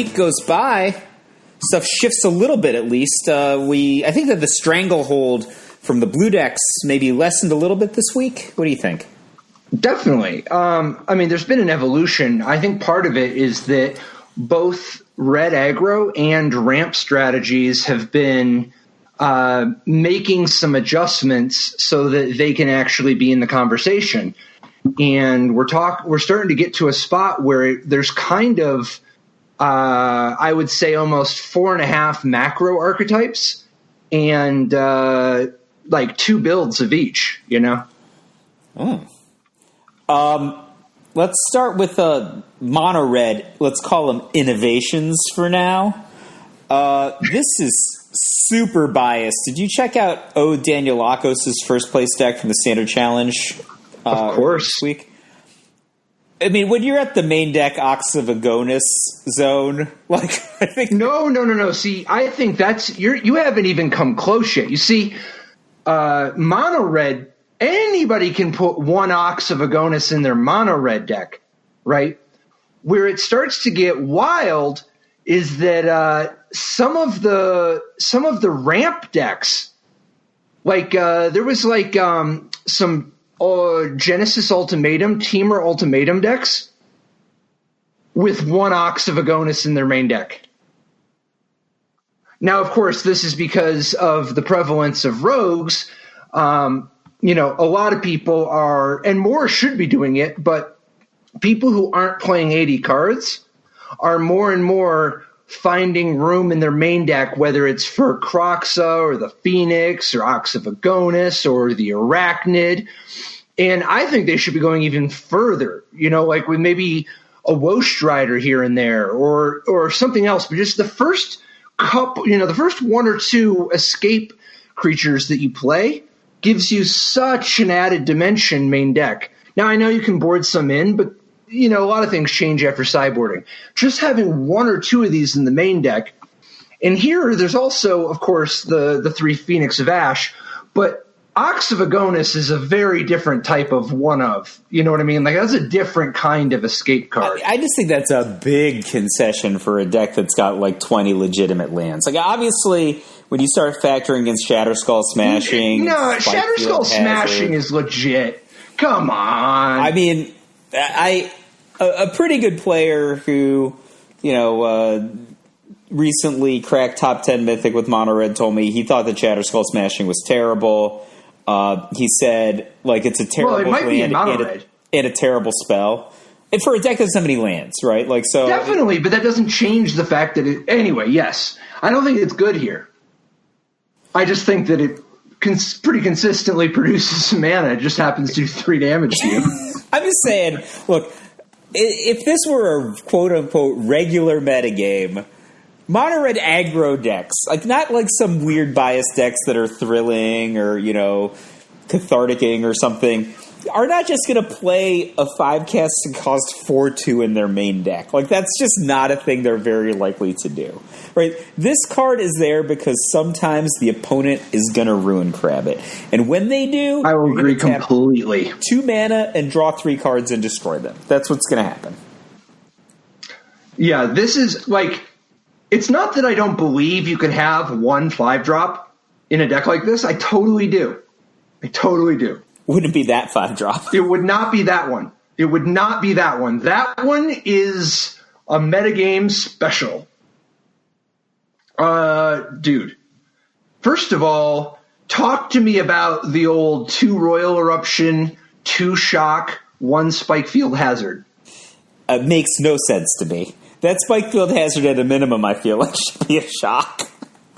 week goes by, stuff shifts a little bit at least. I think that the stranglehold from the blue decks maybe lessened a little bit this week. What do you think? Definitely. There's been an evolution. I think part of it is that both red aggro and ramp strategies have been making some adjustments so that they can actually be in the conversation. And we're starting to get to a spot where there's kind of, I would say, almost 4.5 macro archetypes and like 2 builds of each. You know. Let's start with Mono-Red. Let's call them innovations for now. This is super biased. Did you check out Daniel Akos' first place deck from the Standard Challenge? Of course. This week? I mean, when you're at the main deck Ox of Agonas zone, I think... No. See, I think you haven't even come close yet. You see, Mono-Red, anybody can put one Ox of Agonas in their Mono-Red deck, right? Where it starts to get wild is that some of the ramp decks, there was some Genesis Ultimatum, Teamer Ultimatum decks with one Ox of Agonas in their main deck. Now, of course, this is because of the prevalence of rogues. A lot of people are, and more should be doing it, but people who aren't playing 80 cards are more and more finding room in their main deck, whether it's for Croxa or the Phoenix or Ox of Agonas or the Arachnid. And I think they should be going even further, with maybe a Wosh Rider here and there or something else. But just the first couple, the first 1 or 2 escape creatures that you play gives you such an added dimension main deck. Now, I know you can board some in, but, a lot of things change after sideboarding. Just having 1 or 2 of these in the main deck. And here, there's also, of course, the 3 Phoenix of Ash, but Ox of Agonas is a very different type of one of. You know what I mean? That's a different kind of escape card. I just think that's a big concession for a deck that's got 20 legitimate lands. Obviously, when you start factoring in Shatterskull Smashing, no, Shatterskull Smashing is legit. Come on. I mean, a pretty good player who, recently cracked top 10 Mythic with Mono-Red told me he thought that Shatterskull Smashing was terrible. He said, it's a terrible land and a terrible spell. And for a deck that has so many lands, right? Definitely, but that doesn't change the fact that it... Anyway, yes. I don't think it's good here. I just think that it pretty consistently produces some mana. It just happens to do 3 damage to you. I'm just saying, look, if this were a quote-unquote regular metagame... Mono-Red aggro decks, not some weird biased decks that are thrilling or, catharticing or something, are not just going to play a 5-cast and cost 4/2 in their main deck. That's just not a thing they're very likely to do, right? This card is there because sometimes the opponent is going to ruin crab it. And when they do, I will agree completely. 2 mana and draw 3 cards and destroy them. That's what's going to happen. Yeah, this is it's not that I don't believe you can have 1 5-drop in a deck like this. I totally do. Wouldn't be that 5-drop. It would not be that one. That one is a metagame special. Dude. First of all, talk to me about the old 2 Royal Eruption, 2 Shock, 1 Spikefield Hazard. Makes no sense to me. That Spikefield Hazard at a minimum, I feel should be a shock.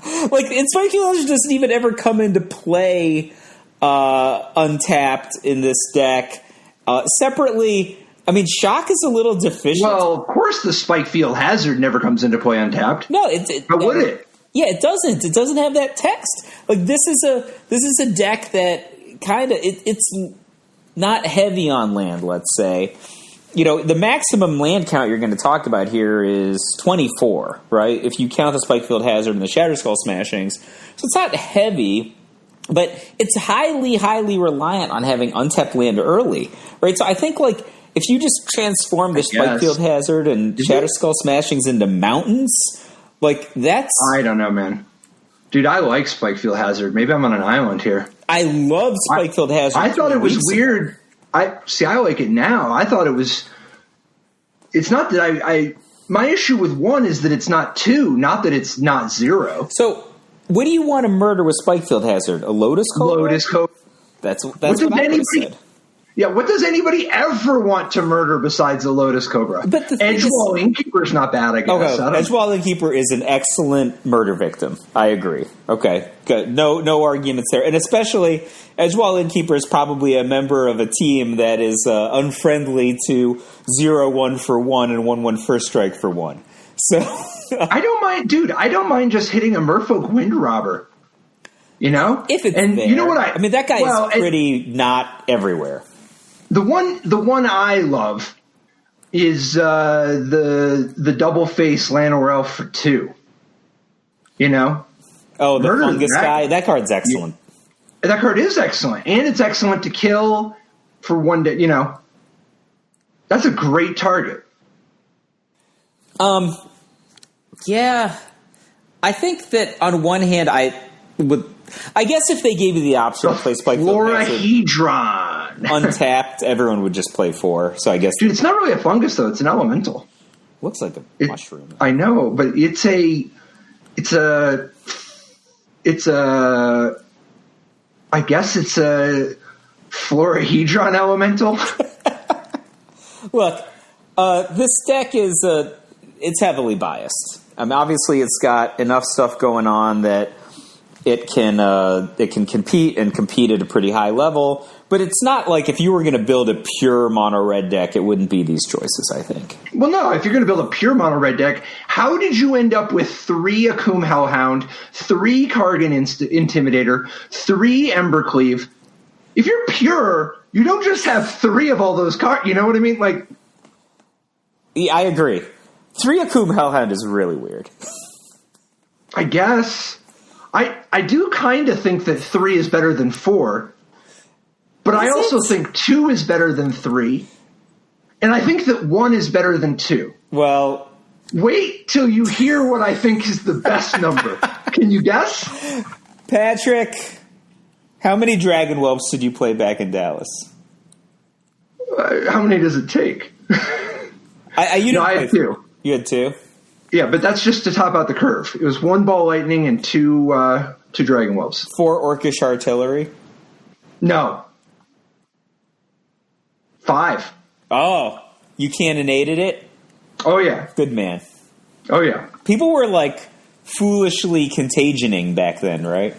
And Spikefield Hazard doesn't even ever come into play untapped in this deck. Separately, shock is a little deficient. Well, of course the Spikefield Hazard never comes into play untapped. No, How would it? Yeah, it doesn't. It doesn't have that text. This is a deck that kind of it's not heavy on land, let's say. The maximum land count you're going to talk about here is 24, right? If you count the Spikefield Hazard and the Shatterskull Smashings. So it's not heavy, but it's highly, highly reliant on having untapped land early, right? So I think, if you just transform the Spikefield Hazard and Shatterskull Smashings into mountains, like that's... I don't know, man. Dude, I like Spikefield Hazard. Maybe I'm on an island here. I love Spikefield Hazard. I thought it was weird. I like it now. I thought it was... It's not that my issue with 1 is that it's not 2, not that it's not 0. So, what do you want to murder with Spikefield Hazard? A Lotus Cobra? Lotus Cobra. That's what I would have said. Yeah, what does anybody ever want to murder besides a Lotus Cobra? But Edgewall Innkeeper's not bad, I guess. Okay, Edgewall Innkeeper is an excellent murder victim. I agree. Okay, good. No arguments there. And especially, Edgewall Innkeeper is probably a member of a team that is unfriendly to 0-1 for 1 and 1-1 first strike for 1. So I don't mind, dude. I don't mind just hitting a Merfolk Wind Robber. You know? If it's there. You know what I mean, that guy is pretty not everywhere. The one I love is the double face Llanowar Elf for 2. You know? Oh, the fungus guy? That card's excellent. That card is excellent. And it's excellent to kill for 1 day, you know. That's a great target. Yeah. I think that on one hand I guess if they gave you the option to play Spikefield Florahedron untapped, everyone would just play 4. So I guess, dude, it's not really a fungus though; it's an elemental. Looks like a mushroom. I know, but it's a. I guess it's a Florahedron elemental. Look, this deck is it's heavily biased. I mean, obviously, it's got enough stuff going on that it can compete and compete at a pretty high level, but it's not like if you were going to build a pure mono-red deck, it wouldn't be these choices, I think. Well, no, if you're going to build a pure mono-red deck, how did you end up with 3 Akum Hellhound, 3 Kargan Intimidator, 3 Embercleave? If you're pure, you don't just have 3 of all those cards, you know what I mean? Like, yeah, I agree. 3 Akum Hellhound is really weird. I guess. I do kind of think that 3 is better than 4, but I also think 2 is better than 3, and I think that 1 is better than 2. Well, wait till you hear what I think is the best number. Can you guess? Patrick, how many Dragon Whelps did you play back in Dallas? How many does it take? I had 2. You had 2? Yeah, but that's just to top out the curve. It was 1 Ball Lightning and 2 Dragon Whelps. 4 Orcish Artillery? No. 5. Oh, you cannonaded it? Oh, yeah. Good man. Oh, yeah. People were, like, foolishly contagioning back then, right?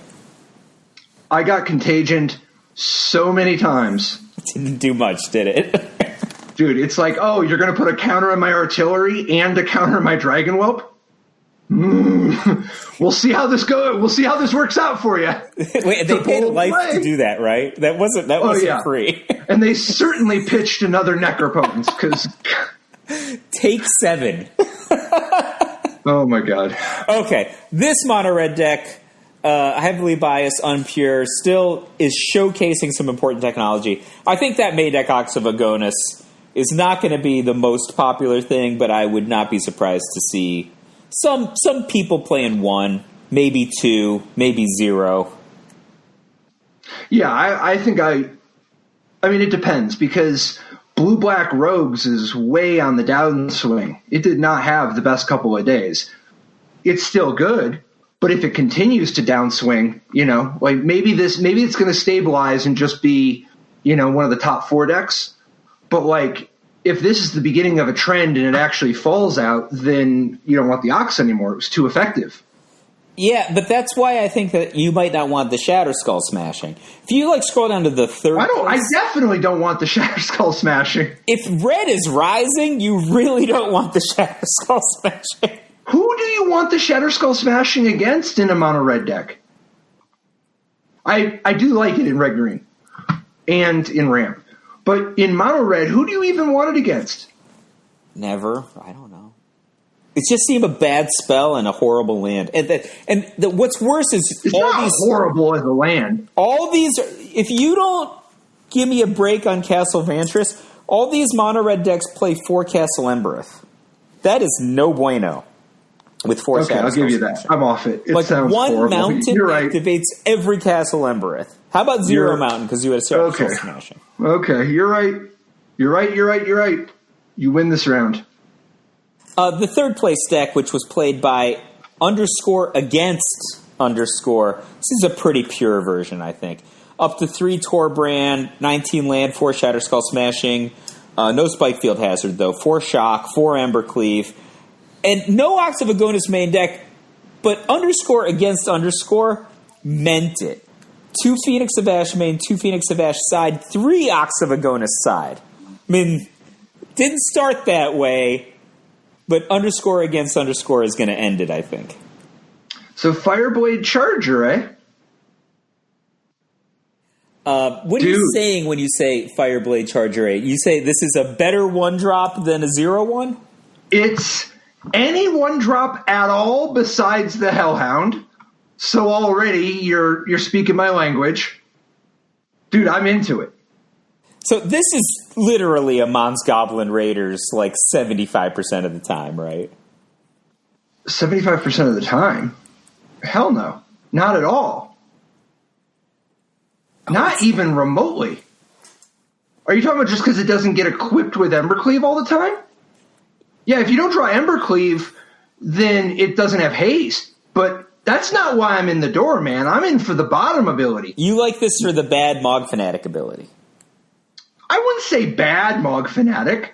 I got contagioned so many times. It didn't do much, did it? Dude, it's like, oh, you're going to put a counter on my artillery and a counter on my Dragon Whelp? We'll see how this goes. We'll see how this works out for you. Wait, they paid life to do that, right? That wasn't free. And they certainly pitched another Necropotence because take 7. Oh my god. Okay, this mono red deck, heavily biased, unpure, still is showcasing some important technology. I think that May deck Ox of Agonas is not going to be the most popular thing, but I would not be surprised to see some people playing 1, maybe 2, maybe 0. Yeah, I think I mean, it depends, because Blue-Black Rogues is way on the downswing. It did not have the best couple of days. It's still good, but if it continues to downswing, you know, like maybe it's going to stabilize and just be, you know, one of the top 4 decks. But, like, if this is the beginning of a trend and it actually falls out, then you don't want the Ox anymore. It was too effective. Yeah, but that's why I think that you might not want the Shatterskull Smashing. If you, like, scroll down to the 3rd I definitely don't want the Shatterskull Smashing. If red is rising, you really don't want the Shatterskull Smashing. Who do you want the Shatterskull Smashing against in a mono-red deck? I do like it in red-green and in ramp. But in mono-red, who do you even want it against? Never. I don't know. It just seemed a bad spell and a horrible land. What's worse is it's all these horrible as a land. All these. If you don't give me a break on Castle Vantress, All these Mono-Red decks play 4 Castle Embereth. That is no bueno with 4 Okay, Shadow I'll give you Skull that. Smashing. I'm off it. It Like sounds one horrible. mountain You're right. activates every Castle Embereth. How about 0 mountain because you had a Shadow Skull Smashing? Okay, you're right. You're right. You win this round. The third place deck, which was played by _against_. This is a pretty pure version, I think. Up to 3 Torbrand, 19 land, 4 Shatter Skull Smashing. No Spikefield Hazard, though. 4 Shock, 4 Embercleave. And no Ox of Agonas main deck, but _against_ meant it. 2 Phoenix of Ash main, 2 Phoenix of Ash side, 3 Ox of Agonas side. I mean, didn't start that way, but _against_ is going to end it, I think. So Fireblade Charger, eh? What are you saying when you say Fireblade Charger 8? You say this is a better 1-drop than a 0/1? It's any 1-drop at all besides the Hellhound. So already you're speaking my language. Dude, I'm into it. So this is literally a Mons Goblin Raiders like 75% of the time, right? 75% of the time? Hell no. Not at all. Not even remotely. Are you talking about just because it doesn't get equipped with Embercleave all the time? Yeah, if you don't draw Embercleave, then it doesn't have haste. But that's not why I'm in the door, man. I'm in for the bottom ability. You like this for the bad Mog Fanatic ability. I wouldn't say bad Mog Fanatic.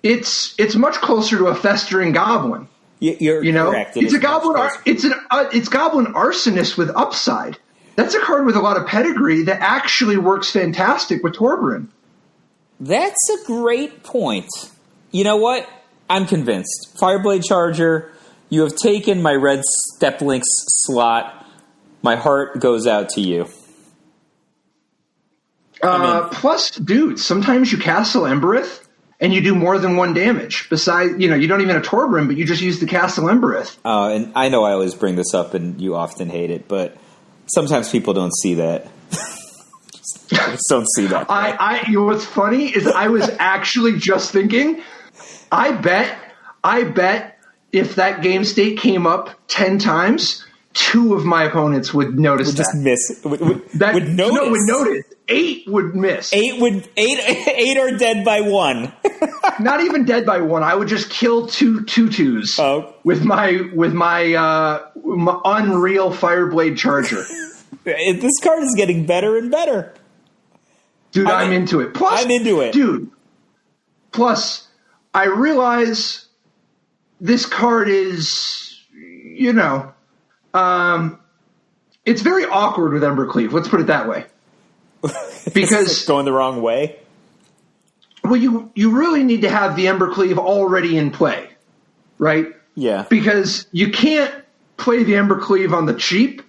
It's much closer to a Festering Goblin. You're correct. It's a Goblin. It's Goblin Arsonist with upside. That's a card with a lot of pedigree that actually works fantastic with Torbrand. That's a great point. You know what? I'm convinced. Fireblade Charger, you have taken my red Steplinks slot. My heart goes out to you. Plus, dude, sometimes you Castle Embereth and you do more than 1 damage. Besides, you don't even have Torbrand, but you just use the Castle Embereth. And I know I always bring this up and you often hate it, but sometimes people don't see that. just don't see that. What's funny is I was actually just thinking, I bet if that game state came up 10 times, 2 of my opponents would notice would just miss. Would notice. No, would notice. 8 would miss. 8 are dead by 1. Not even dead by 1. I would just kill 2 2/2s with my unreal Fireblade Charger. This card is getting better and better. Dude, I'm into it. Plus, I'm into it. Dude, plus, I realize this card is, it's very awkward with Embercleave. Let's put it that way. Because it's going the wrong way. Well, you really need to have the Embercleave already in play, right? Yeah. Because you can't play the Embercleave on the cheap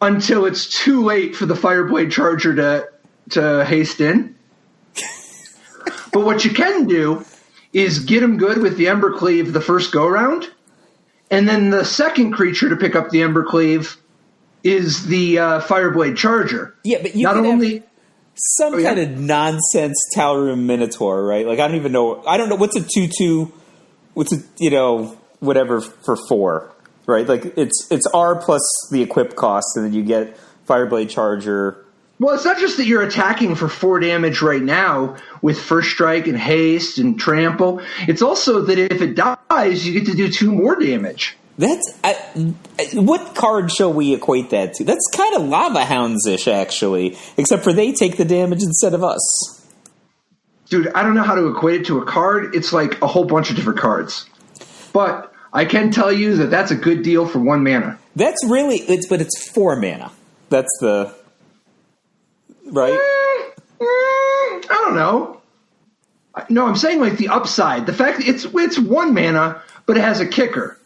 until it's too late for the Fireblade Charger to haste in. But what you can do is get him good with the Embercleave the first go-round, and then the second creature to pick up the Embercleave is the Fireblade Charger. Yeah, but you can have some kind of nonsense Talroom Minotaur, right? Like, I don't know. What's a 2/2? What's a, whatever for 4, right? Like, it's R plus the equip cost, and then you get Fireblade Charger. Well, it's not just that you're attacking for 4 damage right now with First Strike and Haste and Trample. It's also that if it dies, you get to do 2 more damage. What card shall we equate that to? That's kind of Lava Hounds-ish, actually, except for they take the damage instead of us. Dude, I don't know how to equate it to a card. It's like a whole bunch of different cards. But I can tell you that that's a good deal for 1 mana. That's really, but it's 4 mana. That's the... Right? I don't know. No, I'm saying like the upside. The fact that it's 1 mana, but it has a kicker.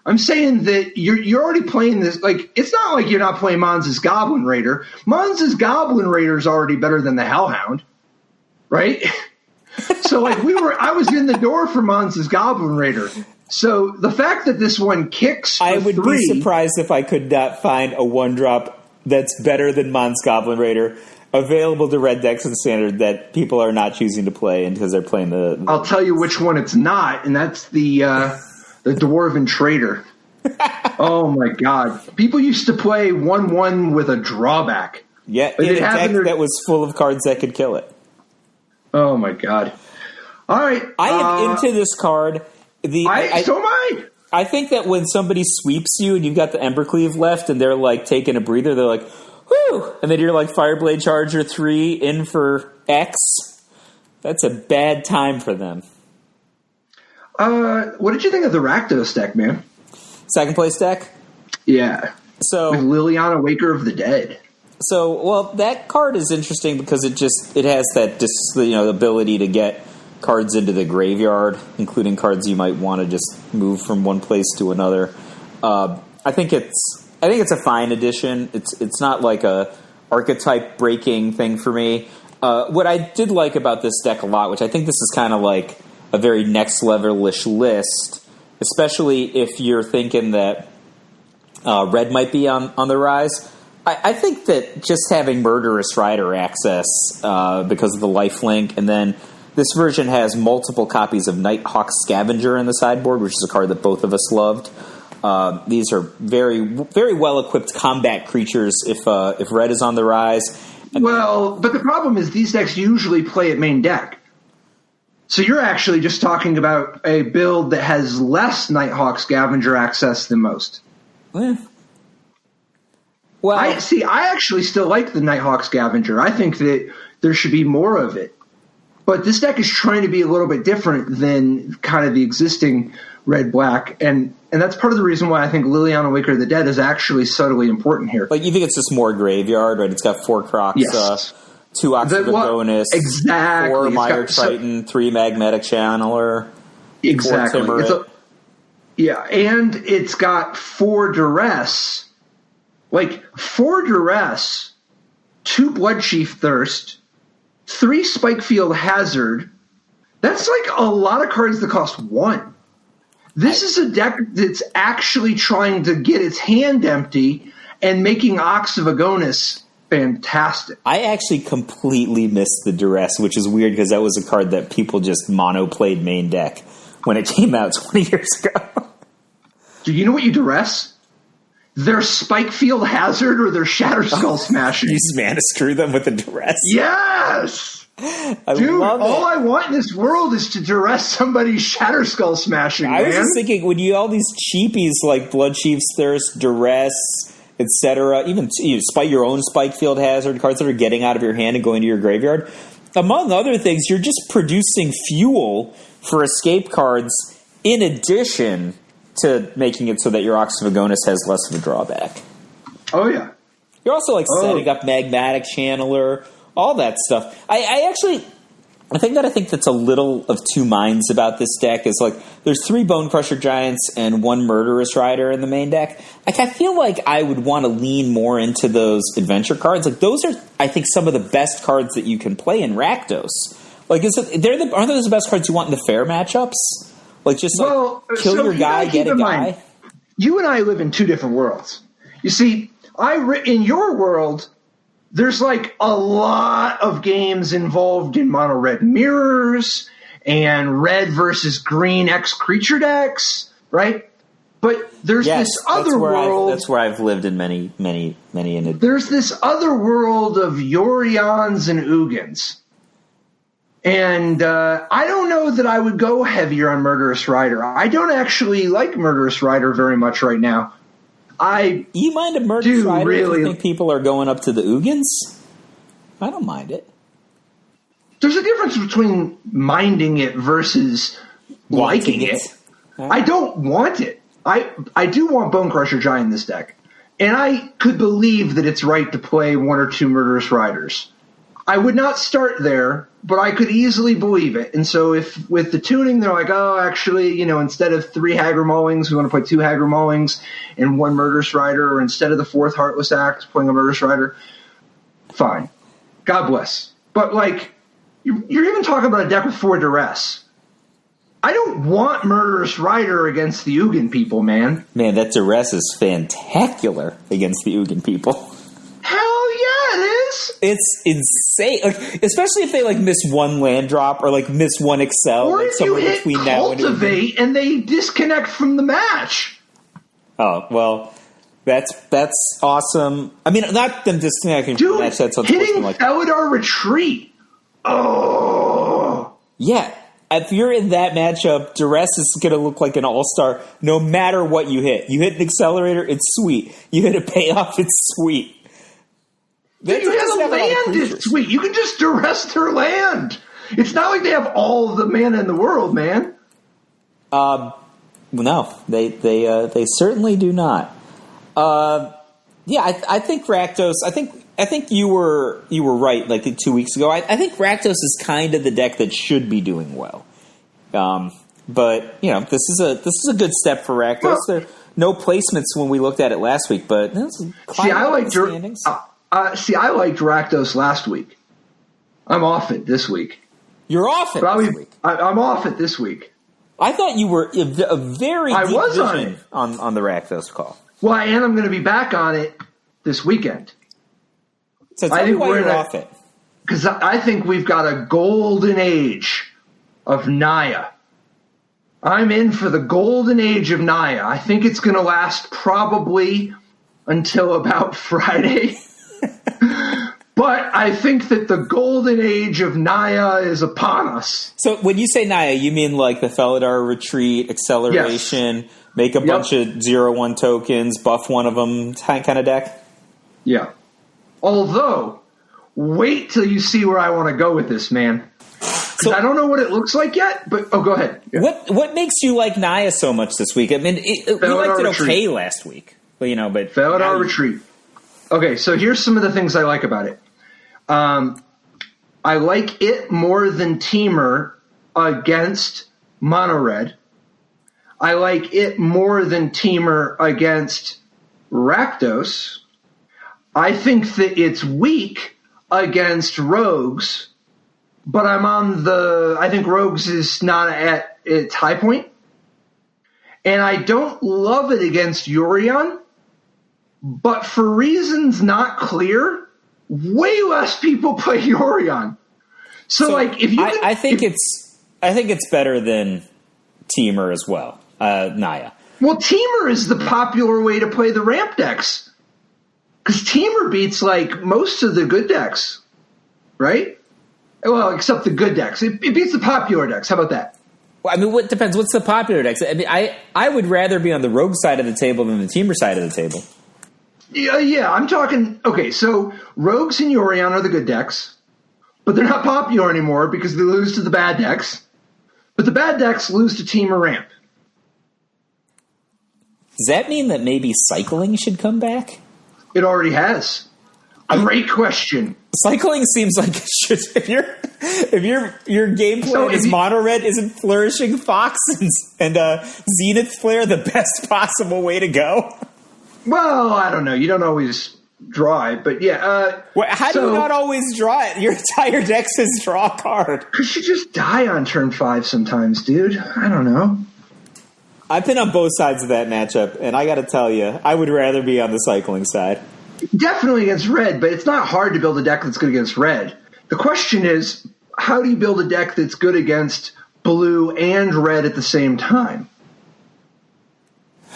I'm saying that you're already playing this. Like, it's not like you're not playing Mons' Goblin Raider. Mons' Goblin Raider is already better than the Hellhound, right? So like I was in the door for Mons' Goblin Raider. So the fact that this one kicks for I would 3, be surprised if I could not find a 1-drop that's better than Mons Goblin Raider. available to red decks in Standard that people are not choosing to play because they're playing the... I'll tell you which one it's not, and that's the Dwarven Trader. Oh, my God. People used to play 1/1 with a drawback. Yeah, in a deck that was full of cards that could kill it. Oh, my God. All right. I am into this card. So am I. I think that when somebody sweeps you and you've got the Embercleave left and they're like taking a breather, they're like, whoo! And then you're like Fireblade Charger 3 in for X. That's a bad time for them. What did you think of the Rakdos deck, man? Second place deck? Yeah. So with Liliana, Waker of the Dead. So, well, that card is interesting because it has that ability to get cards into the graveyard, including cards you might want to just move from one place to another. I think it's a fine addition. It's not like a archetype breaking thing for me. What I did like about this deck a lot, which I think this is kind of like a very next level-ish list, especially if you're thinking that red might be on the rise. I think that just having Murderous Rider access because of the lifelink, and then this version has multiple copies of Nighthawk Scavenger in the sideboard, which is a card that both of us loved. These are very, very well-equipped combat creatures if red is on the rise. Well, but the problem is these decks usually play at main deck. So you're actually just talking about a build that has less Nighthawk Scavenger access than most. Well, I actually still like the Nighthawk Scavenger. I think that there should be more of it. But this deck is trying to be a little bit different than kind of the existing red-black, and that's part of the reason why I think Liliana, Waker of the Dead is actually subtly important here. Like, you think it's just more graveyard, right? It's got 4 Crocs, yes. 2 Ox of Agonas, exactly. 4 Mire Triton, 3 Magnetic Channeler, exactly. 4 Timberite. And it's got 4 Duress. Like, 4 Duress, 2 Bloodchief Thirst, 3 Spikefield Hazard. That's like a lot of cards that cost 1. This is a deck that's actually trying to get its hand empty and making Ox of Agonas fantastic. I actually completely missed the Duress, which is weird because that was a card that people just mono-played main deck when it came out 20 years ago. Do you know what you Duress? Their Spikefield Hazard or their Shatterskull Smashing. You mana screw them with the Duress? Yes! Dude, all I want in this world is to duress somebody's Shatterskull Smashing, I was just thinking, when you all these cheapies like Bloodchief's Thirst, Duress, etc., even your own Spikefield Hazard, cards that are getting out of your hand and going to your graveyard, among other things, you're just producing fuel for escape cards in addition to making it so that your Ox of Agonas has less of a drawback. Oh, yeah. You're also setting up Magmatic Channeler, all that stuff. I think that's a little of two minds about this deck. Is like there's 3 Bone Crusher Giants and 1 Murderous Rider in the main deck. Like, I feel like I would want to lean more into those adventure cards. Like, those are, I think, some of the best cards that you can play in Rakdos. Like, aren't those the best cards you want in the fair matchups? Like, just kill your guy, get a guy. You and I live in 2 different worlds. You see, in your world, there's like a lot of games involved in mono-red mirrors and red versus green X creature decks, right? But there's this other world. That's where I've lived in many. There's this other world of Yorions and Ugins. And I don't know that I would go heavier on Murderous Rider. I don't actually like Murderous Rider very much right now. You mind a Murderous Rider if you think people are going up to the Ugins? I don't mind it. There's a difference between minding it versus liking it. I don't want it. I do want Bone Crusher Giant in this deck. And I could believe that it's right to play 1 or 2 Murderous Riders. I would not start there, but I could easily believe it. And so if with the tuning, they're like, oh, actually, instead of 3 Haggard Maulings, we want to play 2 Haggard Maulings and 1 Murderous Rider, or instead of the 4th Heartless Axe, playing a Murderous Rider, fine. God bless. But, like, you're even talking about a deck with 4 Duress. I don't want Murderous Rider against the Ugin people, man. Man, that Duress is fantacular against the Ugin people. Hell yeah, it is! It's insane, like, especially if they like miss one land drop or like miss one excel, or like if you hit between now and cultivate and they disconnect from the match. Oh well, that's awesome. I mean, not them disconnecting from the match. That's hitting Felidar Retreat. Oh yeah. If you're in that matchup, Duress is going to look like an all-star no matter what you hit. You hit an accelerator, it's sweet. You hit a payoff, it's sweet. Dude, you hit a land, it's sweet. You can just Duress their land. It's not like they have all of the mana in the world, man. No, they certainly do not. I think Rakdos. I think you were right. Like 2 weeks ago, I think Rakdos is kind of the deck that should be doing well. But this is a good step for Rakdos. Well, there no placements when we looked at it last week, but I liked Rakdos last week. I'm off it this week. You're off it this week. I'm off it this week. I thought you were a very deep vision on the Rakdos call. Well, and I'm going to be back on it this weekend. So tell me why you're off it. Because I think we've got a golden age of Naya. I'm in for the golden age of Naya. I think it's going to last probably until about Friday. But I think that the golden age of Naya is upon us. So when you say Naya, you mean like the Felidar Retreat, acceleration, make a bunch of 0/1 tokens, buff one of them kind of deck? Yeah. Although, wait till you see where I want to go with this, man. So, I don't know what it looks like yet, but go ahead. Yeah. What makes you like Naya so much this week? I mean, we liked it okay last week, but Felidar Retreat. Okay, so here's some of the things I like about it. I like it more than Teamer against Mono-Red. I like it more than Teamer against Rakdos. I think that it's weak against Rogues, but I think Rogues is not at its high point. And I don't love it against Yorion, but for reasons not clear, way less people play Yorion. So if you I think it's better than Teamer as well, Naya. Well, Teamer is the popular way to play the ramp decks. Because Teamer beats most of the good decks, right? Well, except the good decks. It beats the popular decks. How about that? Well, I mean, what depends? What's the popular decks? I mean, I would rather be on the Rogue side of the table than the Teamer side of the table. Yeah, I'm talking. Okay, so Rogues and Yorion are the good decks, but they're not popular anymore because they lose to the bad decks. But the bad decks lose to Teamer ramp. Does that mean that maybe cycling should come back? It already has. Great question. Cycling seems like it should. If your game plan is Mono-Red, isn't Flourishing Fox and Zenith Flare the best possible way to go? Well, I don't know. You don't always draw it, but yeah. How do you not always draw it? Your entire deck says draw a card. Because you just die on turn 5 sometimes, dude. I don't know. I've been on both sides of that matchup, and I got to tell you, I would rather be on the cycling side. Definitely against red, but it's not hard to build a deck that's good against red. The question is, how do you build a deck that's good against blue and red at the same time?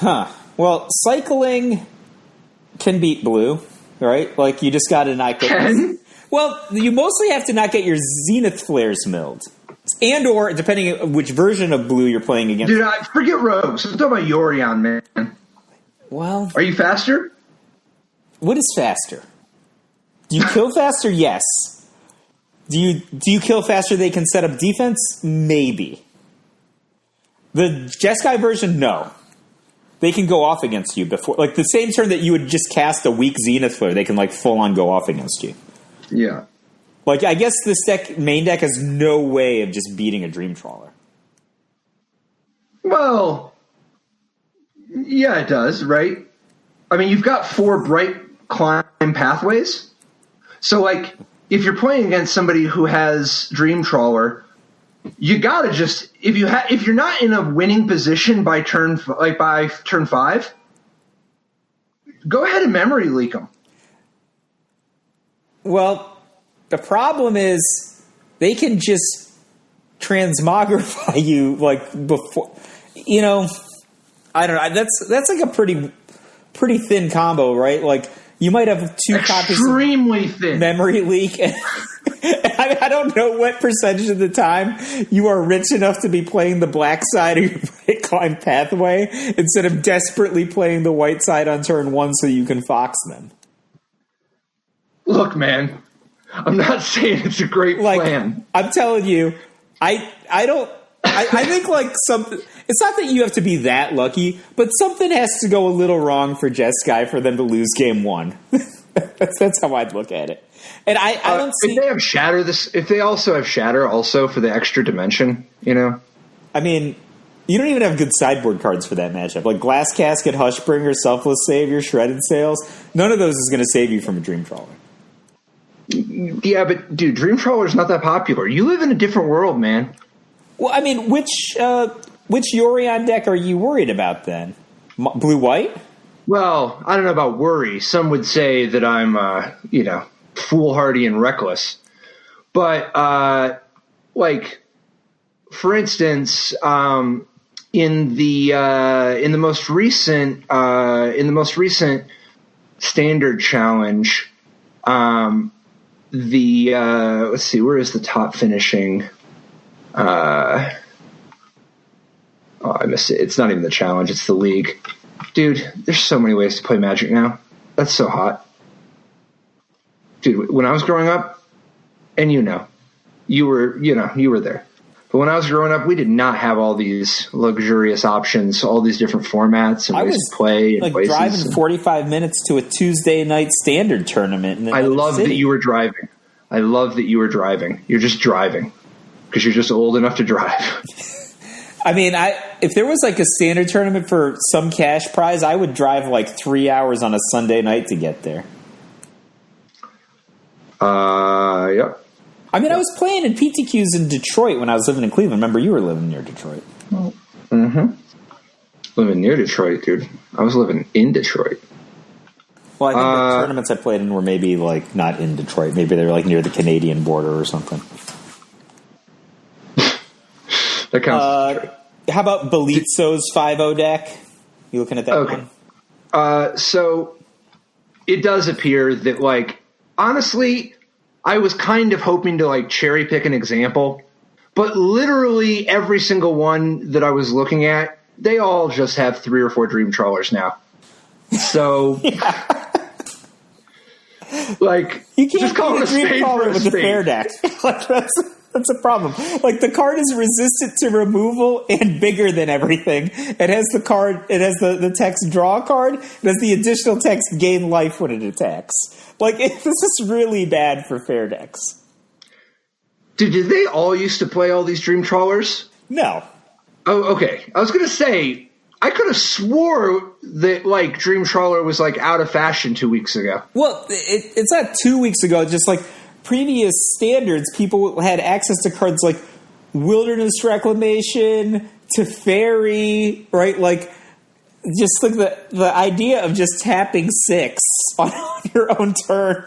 Well, cycling can beat blue, right? Like, you just got to not get... Can? Well, you mostly have to not get your Zenith Flares milled. And or, depending on which version of blue you're playing against. Dude, forget Rogues. I'm talking about Yorion, man. Well... Are you faster? What is faster? Do you kill faster? Yes. Do you kill faster they can set up defense? Maybe. The Jeskai version, no. They can go off against you before, like the same turn that you would just cast a weak Zenith Flare, they can like full on go off against you. Yeah. Like, I guess this main deck has no way of just beating a Dream Trawler. Well, yeah, it does, right? I mean, you've got 4 bright climb pathways. So, like, if you're playing against somebody who has Dream Trawler, you gotta just if you're not in a winning position by turn 5, go ahead and memory leak them. Well, The problem is they can just transmogrify you like before. You know, I don't know. That's like a pretty thin combo, right? Like you might have 2 copies extremely thin memory leak. I don't know what percentage of the time you are rich enough to be playing the black side of your right climb pathway instead of desperately playing the white side on turn 1 so you can fox them. Look, man, I'm not saying it's a great plan. I'm telling you, I think like something. It's not that you have to be that lucky, but something has to go a little wrong for Jeskai for them to lose game 1. That's how I'd look at it. And I don't see if they have Shatter if they also have Shatter also for the extra dimension, you know. I mean, you don't even have good sideboard cards for that matchup. Like Glass Casket, Hushbringer, Selfless Savior, Shredded Sails. None of those is going to save you from a Dream Trawler. Yeah, but dude, Dream Trawler's not that popular. You live in a different world, man. Well, I mean, which Yorion deck are you worried about then? Blue-white? Well, I don't know about worry. Some would say that I'm, foolhardy and reckless. But, for instance, in the most recent Standard Challenge, let's see, where is the top finishing? I missed it. It's not even the challenge. It's the league. Dude, there's so many ways to play Magic now. That's so hot. Dude, when I was growing up, and you were there. But when I was growing up, we did not have all these luxurious options, all these different formats and ways to play. I was driving 45 minutes to a Tuesday night Standard tournament. I love that you were driving. I love that you were driving. You're just driving because you're just old enough to drive. I mean, if there was like a Standard tournament for some cash prize, I would drive like 3 hours on a Sunday night to get there. Yep. I mean, I was playing in PTQs in Detroit when I was living in Cleveland. Remember, you were living near Detroit. Mm-hmm. Living near Detroit, dude. I was living in Detroit. Well, I think the tournaments I played in were maybe like not in Detroit. Maybe they were like near the Canadian border or something. That counts. How about Belitzo's 5-0 deck? You looking at that one? So it does appear that, like, honestly, I was kind of hoping to, like, cherry pick an example, but literally every single one that I was looking at, they all just have 3 or 4 Dream Trawlers now. So, like, you can't just call it a Dream Trawler with the fair deck. Like, that's a problem. Like, the card is resistant to removal and bigger than everything. It has the card. It has the text draw card. It has the additional text gain life when it attacks. Like, this is really bad for fair decks. Dude, did they all used to play all these Dream Trawlers? No. Oh, okay. I was going to say, I could have swore that, like, Dream Trawler was, like, out of fashion 2 weeks ago. Well, it's not 2 weeks ago. It's just, like, previous Standards, people had access to cards like Wilderness Reclamation, Teferi, right? Like, just like the idea of just tapping 6 on your own turn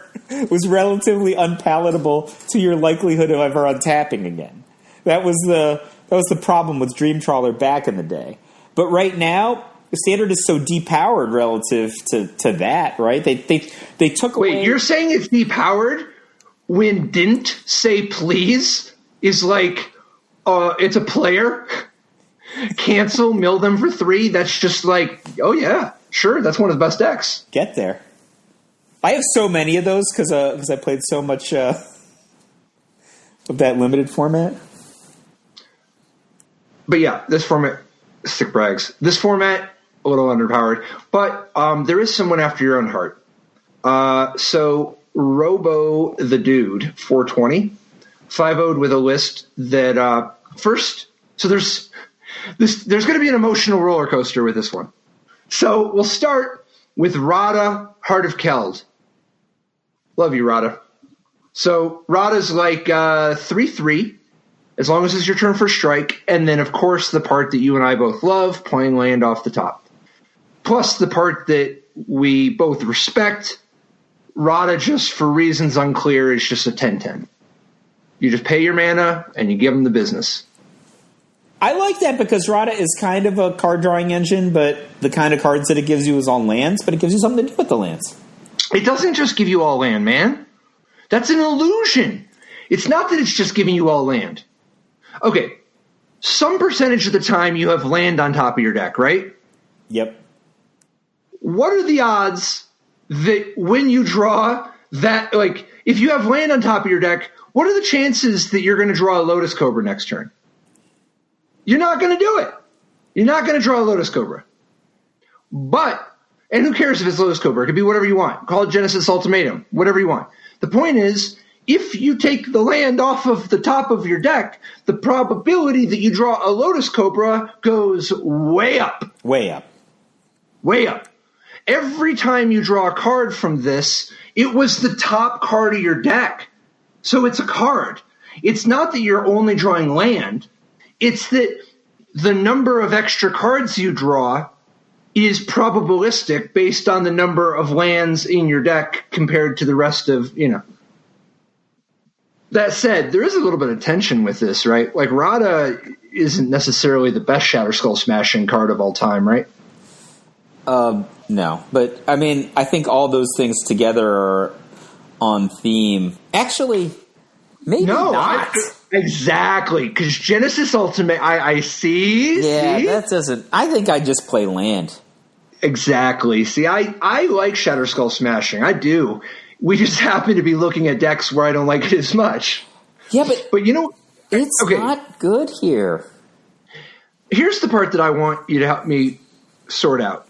was relatively unpalatable to your likelihood of ever untapping again. That was the problem with Dream Trawler back in the day. But right now, the Standard is so depowered relative to that, right? They took away. Wait, you're saying it's depowered when didn't say please is like it's a player? Cancel, mill them for 3. That's just like, oh yeah, sure, that's one of the best decks. Get there. I have so many of those because I played so much of that limited format. But yeah, this format, sick brags. This format, a little underpowered, but there is someone after your own heart. So Robo the Dude, 420, 5-0'd with a list that first. So there's going to be an emotional roller coaster with this one. So we'll start with Rada, Heart of Keld. Love you, Rada. So Rada's like 3/3, as long as it's your turn for strike, and then of course the part that you and I both love, playing land off the top. Plus the part that we both respect, Rada, just for reasons unclear, is just a 10-10. You just pay your mana and you give them the business. I like that because Rada is kind of a card drawing engine, but the kind of cards that it gives you is all lands, but it gives you something to do with the lands. It doesn't just give you all land, man. That's an illusion. It's not that it's just giving you all land. Okay, some percentage of the time you have land on top of your deck, right? Yep. What are the odds that when you draw that, like, if you have land on top of your deck, what are the chances that you're going to draw a Lotus Cobra next turn? You're not going to do it. You're not going to draw a Lotus Cobra. But, and who cares if it's Lotus Cobra? It could be whatever you want. Call it Genesis Ultimatum, whatever you want. The point is, if you take the land off of the top of your deck, the probability that you draw a Lotus Cobra goes way up. Way up. Way up. Every time you draw a card from this, it was the top card of your deck. So it's a card. It's not that you're only drawing land. It's that the number of extra cards you draw is probabilistic based on the number of lands in your deck compared to the rest of, That said, there is a little bit of tension with this, right? Like, Rada isn't necessarily the best Shatterskull Smashing card of all time, right? No. But, I mean, I think all those things together are on theme. Actually, maybe not. Exactly, because Genesis Ultimate, I see. Yeah, see? that doesn't... I think I just play land. Exactly. See, I like Shatterskull Smashing. I do. We just happen to be looking at decks where I don't like it as much. Yeah, but it's not good here. Here's the part that I want you to help me sort out.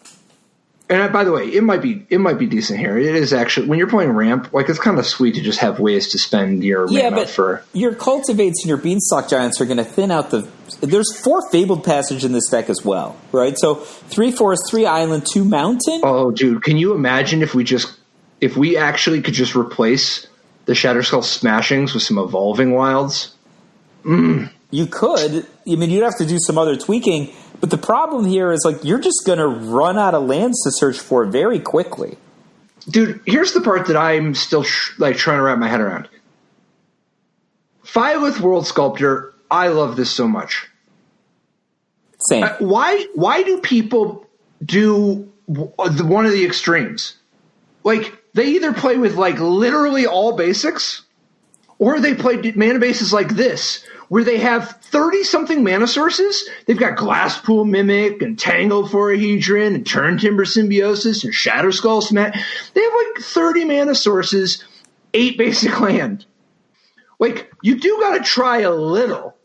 And by the way, it might be decent here. It is actually, when you're playing ramp, like, it's kind of sweet to just have ways to spend your mana for. Your Cultivates and your Beanstalk Giants are going to thin out the. There's 4 Fabled Passage in this deck as well, right? So 3 Forest, 3 Island, 2 Mountain. Oh, dude, can you imagine if we actually could just replace the Shatterskull Smashings with some Evolving Wilds? You could. I mean, you'd have to do some other tweaking. But the problem here is, like, you're just going to run out of lands to search for very quickly. Dude, here's the part that I'm still trying to wrap my head around. Phyolith World Sculptor, I love this so much. Same. Why do people do one of the extremes? Like, they either play with, like, literally all basics, or they play mana bases like this, where they have 30-something mana sources. They've got Glasspool Mimic and Tangled Forahedron and Turntimber Symbiosis and Shatterskull Smash. They have like 30 mana sources, 8 basic land. Like, you do got to try a little,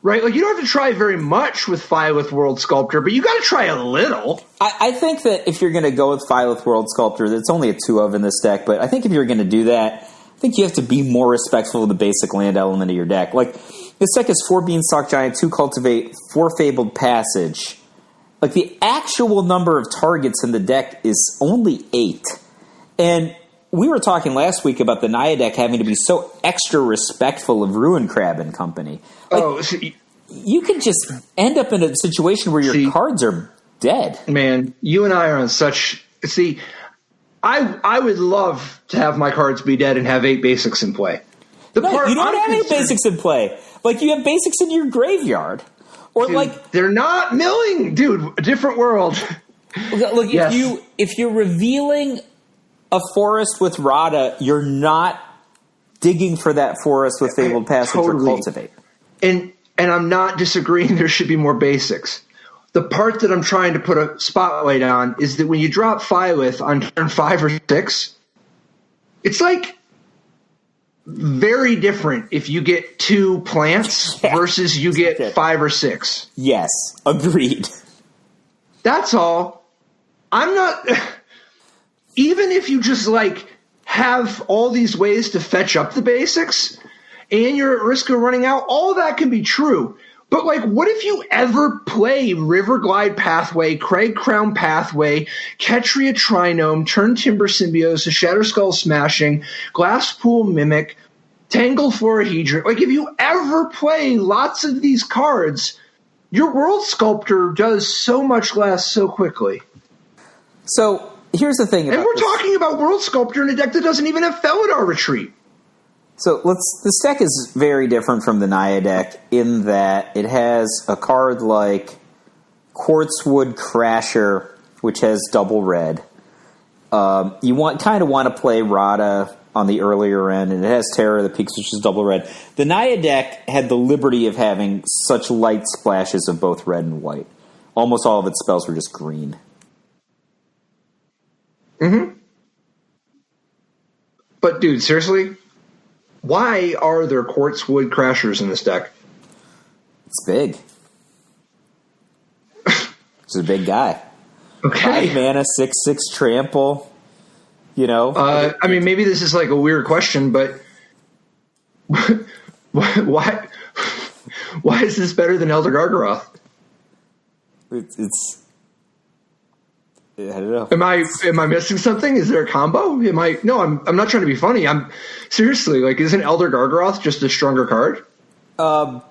right? Like, you don't have to try very much with Phyolith World Sculptor, but you got to try a little. I think that if you're going to go with Phyolith World Sculptor, that's only a 2 of in this deck, but I think if you're going to do that, I think you have to be more respectful of the basic land element of your deck. Like, this deck is 4 Beanstalk Giant, 2 Cultivate, 4 Fabled Passage. Like, the actual number of targets in the deck is only 8. And we were talking last week about the Naya deck having to be so extra respectful of Ruin Crab and company. Like, you can just end up in a situation where your cards are dead. Man, you and I are on such... See, I would love to have my cards be dead and have 8 basics in play. You don't have any basics in play. Like, you have basics in your graveyard. Or, dude, like... They're not milling! Dude, a different world. Look, yes. if you're revealing a forest with Rada, you're not digging for that forest with Fabled Passage or Cultivate. And I'm not disagreeing there should be more basics. The part that I'm trying to put a spotlight on is that when you drop Phyolith on turn 5 or 6, it's like... very different if you get 2 plants versus you get 5 or 6. Yes, agreed. That's all. I'm not... Even if you just, like, have all these ways to fetch up the basics and you're at risk of running out, all that can be true. But, like, what if you ever play Riverglide Pathway, Craig Crown Pathway, Ketria Trinome, Turntimber Symbiosis, Shatterskull Smashing, Glasspool Mimic, Tangled Forahedron? Like, if you ever play lots of these cards, your World Sculptor does so much less so quickly. So, here's the thing. And we're talking about World Sculptor in a deck that doesn't even have Felidar Retreat. So this deck is very different from the Naya deck in that it has a card like Quartzwood Crasher, which has double red. You kind of want to play Rada on the earlier end, and it has Terror of the Peaks, which is double red. The Naya deck had the liberty of having such light splashes of both red and white. Almost all of its spells were just green. Mm-hmm. But, dude, seriously? Why are there Quartzwood Crashers in this deck? It's big. He's a big guy. Okay. 5 mana, 6/6 trample. You know? I mean, maybe this is like a weird question, but why is this better than Elder Gargaroth? It's I don't know. Am I missing something? Is there a combo? No, I'm not trying to be funny. I'm seriously, like, isn't Elder Gargaroth just a stronger card? Like,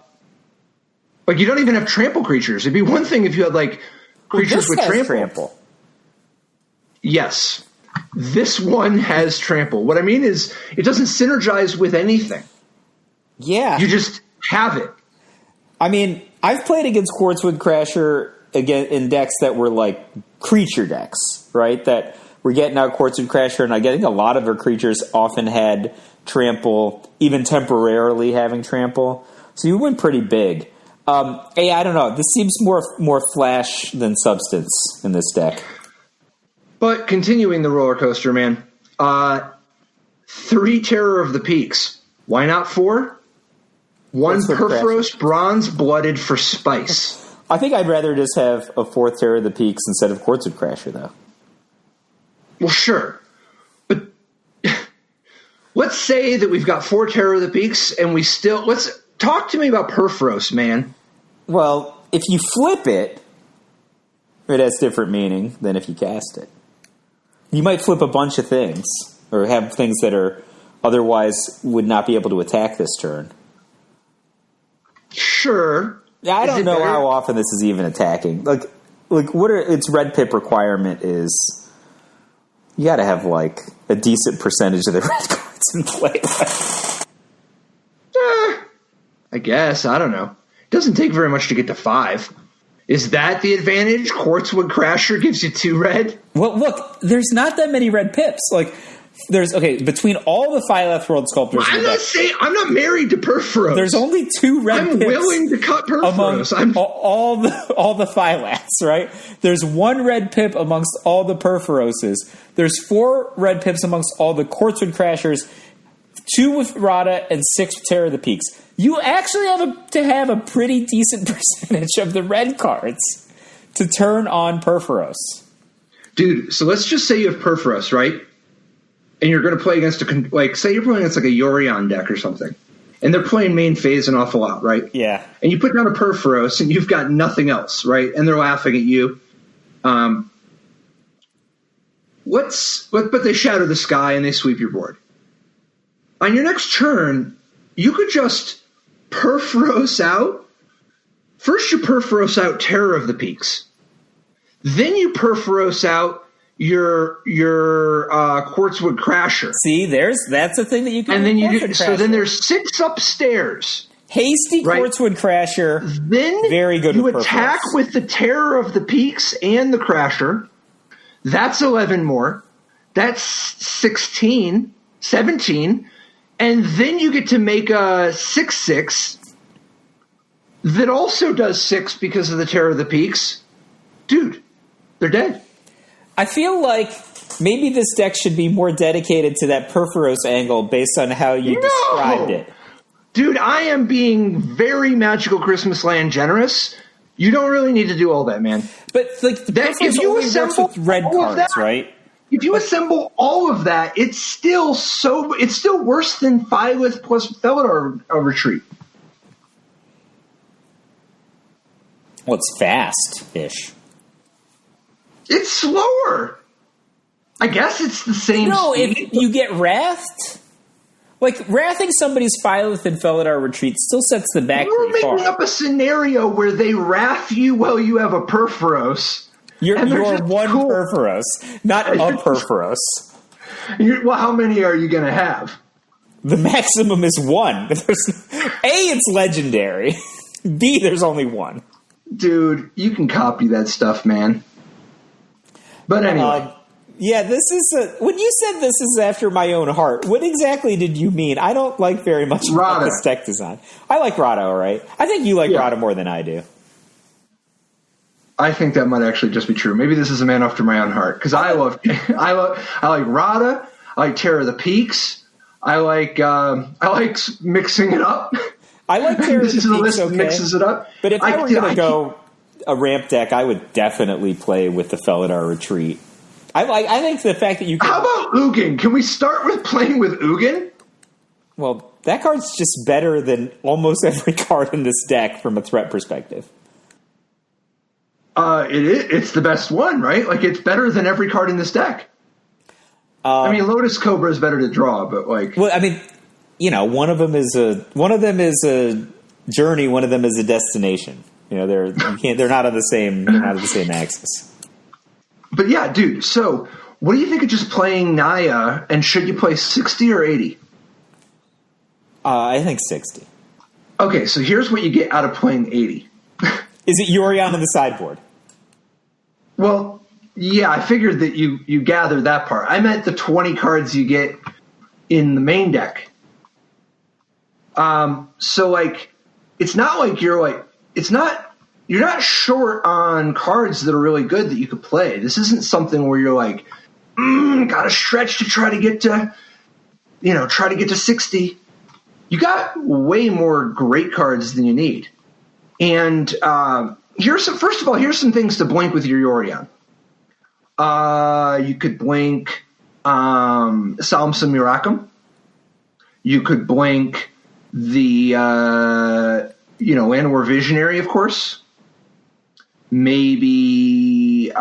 you don't even have trample creatures. It'd be one thing if you had like creatures with trample. Yes. This one has trample. What I mean is it doesn't synergize with anything. Yeah. You just have it. I mean, I've played against Quartzwood Crasher again in decks that were like creature decks, right? That were getting out Quartzwood Crasher, and I think a lot of their creatures often had trample, even temporarily having trample. So you went pretty big. Hey, I don't know. This seems more flash than substance in this deck. But continuing the roller coaster, man. 3 Terror of the Peaks. Why not 4? 1 Perforos Bronze Blooded for spice. I think I'd rather just have a 4th Terror of the Peaks instead of Quartzwood Crasher, though. Well, sure. But let's say that we've got 4 Terror of the Peaks, and let's talk to me about Perforos, man. Well, if you flip it, it has different meaning than if you cast it. You might flip a bunch of things, or have things that are otherwise would not be able to attack this turn. Sure. Yeah, I don't know how often this is even attacking. Like what its red pip requirement is. You got to have like a decent percentage of the red cards in play. I guess. I don't know. It doesn't take very much to get to 5. Is that the advantage? Quartzwood Crasher gives you 2 red? Well, look, there's not that many red pips. Like, between all the Phyleth World Sculptors. I'm not married to Perforos. There's only 2 red pips. I'm willing to cut Perforos. Among all the Phyleths, right? There's 1 red pip amongst all the Perforoses. There's 4 red pips amongst all the Quartzwood Crashers, 2 with Rada, and 6 with Terror of the Peaks. You actually have to have a pretty decent percentage of the red cards to turn on Perforos. Dude, so let's just say you have Perforos, right? And you're going to play against say you're playing against like a Yorion deck or something. And they're playing main phase an awful lot, right? Yeah. And you put down a Perforos and you've got nothing else, right? And they're laughing at you. But they shatter the sky and they sweep your board. On your next turn, you could just Perforos out. First you Perforos out Terror of the Peaks. Then you Perforos out your Quartzwood Crasher. See, that's a thing that you can. And then then there's 6 upstairs. Hasty right? Quartzwood Crasher. Then very good. You attack with the Terror of the Peaks and the Crasher. That's 11 more. That's 16, 17. And then you get to make a 6/6 that also does 6 because of the Terror of the Peaks. Dude, they're dead. I feel like maybe this deck should be more dedicated to that Perforos angle based on how you described it. Dude, I am being very Magical Christmas Land generous. You don't really need to do all that, man. But like the Perforos only works with red cards, right? If you assemble all of that, it's still worse than Phyleth plus Felidar Retreat. Well, it's fast-ish. It's slower. I guess it's the same speed. If you get Wrathed, like Wrathing somebody's Phyleth and Felidar Retreat still sets the back. We're making up a scenario where they wrath you while you have a Perforos. You're just one cool. Perforos, not a Perforos. Well, how many are you going to have? The maximum is one. It's legendary. B, there's only one. Dude, you can copy that stuff, man. But anyway. Yeah, this is when you said this is after my own heart, what exactly did you mean? I don't like very much about this deck design. I like Rada, all right. I think you like Rada more than I do. I think that might actually just be true. Maybe this is a man after my own heart. Because I like Rada, I like Terror of the Peaks, I like mixing it up. I like Terror of the Peaks, okay. Mixes it up. But if I were going to go a ramp deck, I would definitely play with the Felidar Retreat. I think the fact that you can... How about Ugin? Can we start with playing with Ugin? Well, that card's just better than almost every card in this deck from a threat perspective. It's the best one, right? Like, it's better than every card in this deck. I mean, Lotus Cobra is better to draw, but like... Well, I mean, one of them is a journey, one of them is a destination. They're not on the same axis. But yeah, dude, so what do you think of just playing Naya, and should you play 60 or 80? I think 60. Okay, so here's what you get out of playing 80. Is it Yorion on the sideboard? Well, yeah, I figured that you gathered that part. I meant the 20 cards you get in the main deck. So, like, it's not like you're not short on cards that are really good that you could play. This isn't something where you're like, gotta stretch to try to get to 60. You got way more great cards than you need. And here's some things to blink with your Yorion. You could blink Salmson Miraculum. You could blink the Llanowar Visionary, of course. Maybe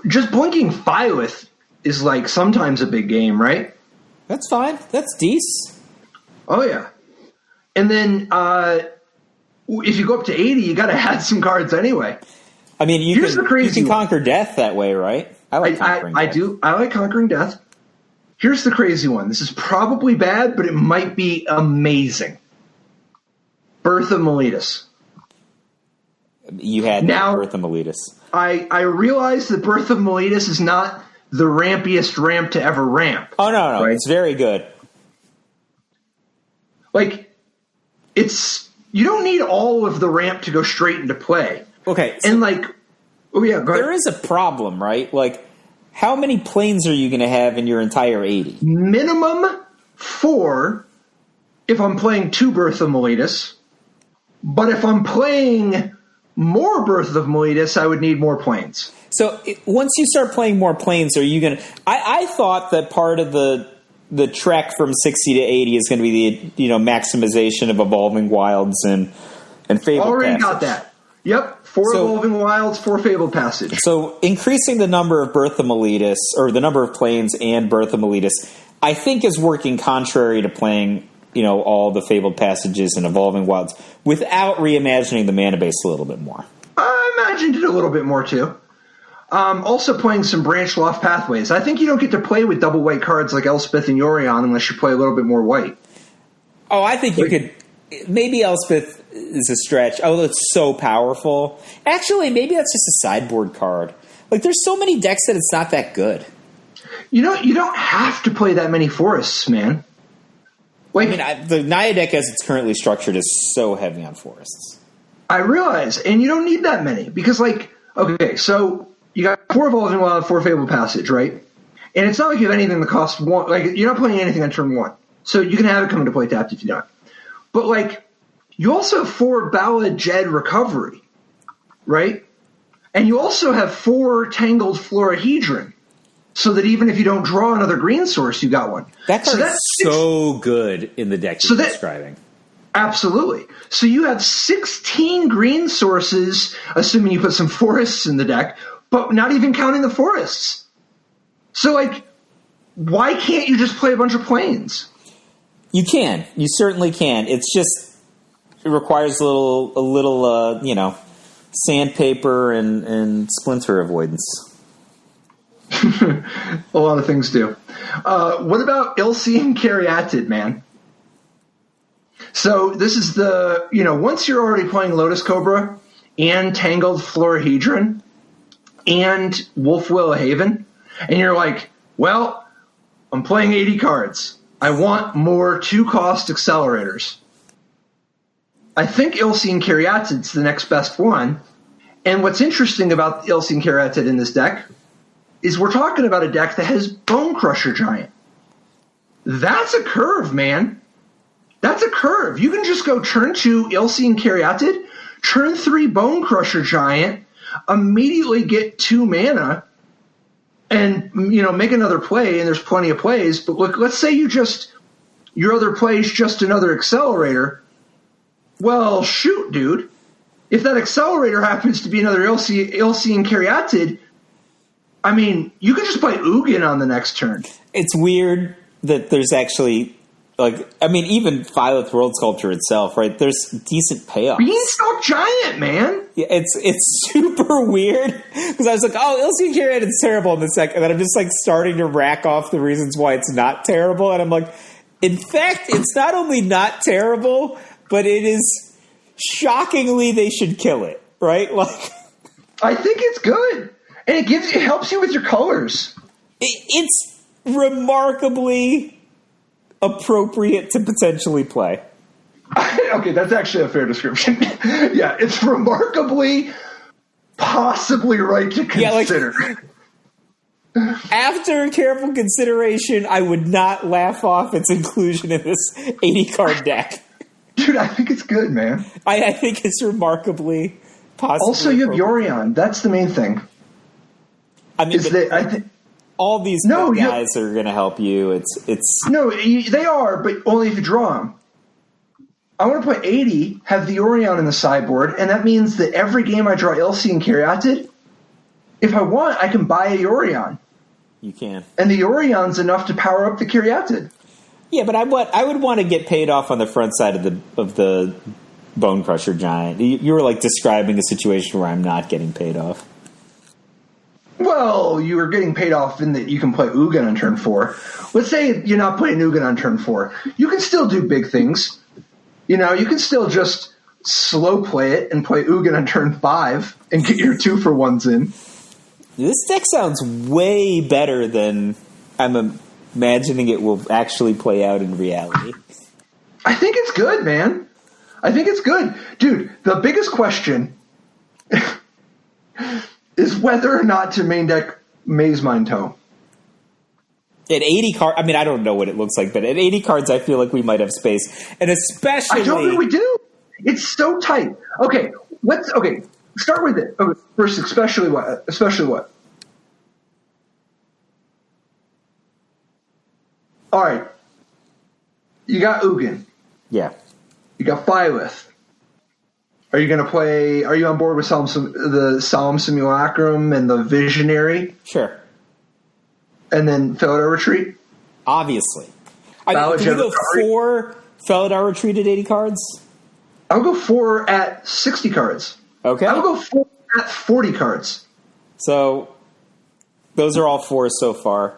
just blinking Phylith is like sometimes a big game, right? That's fine. That's decent. Oh yeah. And then if you go up to 80, you got to add some cards anyway. I mean, you can conquer death that way, right? I like conquering death. I do. I like conquering death. Here's the crazy one. This is probably bad, but it might be amazing. Birth of Meletus. You had Birth of Meletus. I realize that Birth of Meletus is not the rampiest ramp to ever ramp. Oh, no. Right? It's very good. Like, you don't need all of the ramp to go straight into play. Okay. And go ahead. There is a problem, right? Like, how many planes are you going to have in your entire 80? Minimum 4 if I'm playing 2 Birth of Meletus. But if I'm playing more Birth of Meletus, I would need more planes. So once you start playing more planes, are you going to... I thought that part of the trek from 60 to 80 is going to be the maximization of Evolving Wilds and Fabled Already Passage. Got that. Yep. 4 Evolving Wilds, 4 Fabled Passage. So increasing the number of Birth of Meletus, or the number of planes and Birth of Meletus, I think is working contrary to playing all the Fabled Passages and Evolving Wilds without reimagining the mana base a little bit more. I imagined it a little bit more too. Also playing some Branch Loft Pathways. I think you don't get to play with double white cards like Elspeth and Yorion unless you play a little bit more white. Oh, I think you could... Maybe Elspeth is a stretch. Oh, it's so powerful. Actually, maybe that's just a sideboard card. Like, there's so many decks that it's not that good. You don't have to play that many forests, man. Like, I mean, the Naya deck as it's currently structured is so heavy on forests. I realize, and you don't need that many. Because, okay, so you got 4 Evolving Wild, 4 Fabled Passage, right? And it's not like you have anything that costs 1. Like, you're not playing anything on turn 1. So you can have it come into play tapped if you don't. But, you also have 4 Bala Jed Recovery, right? And you also have 4 Tangled Florahedron, so that even if you don't draw another green source, you got one. That card is so good in the deck you're describing. Absolutely. So you have 16 green sources, assuming you put some forests in the deck, but not even counting the forests. So, why can't you just play a bunch of planes? You can. You certainly can. It's just... It requires a little sandpaper and splinter avoidance. A lot of things do. What about Ilsean Caryatid, man? So this is once you're already playing Lotus Cobra and Tangled Florahedron and Wolf Willowhaven, and you're like, well, I'm playing 80 cards. I want more 2-cost accelerators. I think Ilsean Caryatid's the next best one. And what's interesting about Ilsean Caryatid in this deck is we're talking about a deck that has Bone Crusher Giant. That's a curve, man. That's a curve. You can just go turn 2 Ilsean Caryatid, turn 3 Bone Crusher Giant, immediately get 2 mana, and make another play, and there's plenty of plays. But look, let's say your other play is just another accelerator. Well, shoot, dude. If that accelerator happens to be another Ilsean Caryatid, I mean, you can just play Ugin on the next turn. It's weird that there's actually, even Phylith World Sculpture itself, right? There's decent payoffs. Beanstalk Giant, man. Yeah, it's super weird because I was like, oh, Ilsean Caryatid's terrible in the second, and then I'm just starting to rack off the reasons why it's not terrible, and I'm like, in fact, it's not only not terrible, but it is shockingly they should kill it, right? I think it's good, and it helps you with your colors. It's remarkably appropriate to potentially play. Okay, that's actually a fair description. Yeah, it's remarkably possibly right to consider. Yeah, after careful consideration, I would not laugh off its inclusion in this 80-card deck. Dude, I think it's good, man. I think it's remarkably possible. Also, you have Yorion. That's the main thing. I mean, all these guys are going to help you. It's No, they are, but only if you draw them. I want to play 80, have the Yorion in the sideboard, and that means that every game I draw Ilsean Caryatid, if I want, I can buy a Yorion. You can. And the Yorion's enough to power up the Caryatid. Yeah, but I would want to get paid off on the front side of the Bone Crusher Giant. You were describing a situation where I'm not getting paid off. Well, you were getting paid off in that you can play Ugin on turn 4. Let's say you're not playing Ugin on turn 4. You can still do big things. You can still just slow play it and play Ugin on turn 5 and get your 2-for-1s in. This deck sounds way better than I'm imagining it will actually play out in reality. I think it's good, man. I think it's good. Dude, the biggest question is whether or not to main deck Maze Mind Tome. At 80 cards, I mean, I don't know what it looks like, but at 80 cards, I feel like we might have space. And especially... I don't think we do. It's so tight. Okay, start with it. Okay, first, especially what? All right. You got Ugin. Yeah. You got Phylith. Are you going to play... Are you on board with the Solemn Simulacrum and the Visionary? Sure. And then Felidar Retreat? Obviously. Can we go 4 Felidar Retreat at 80 cards? I'll go 4 at 60 cards. Okay. I'll go 4 at 40 cards. So, those are all 4 so far.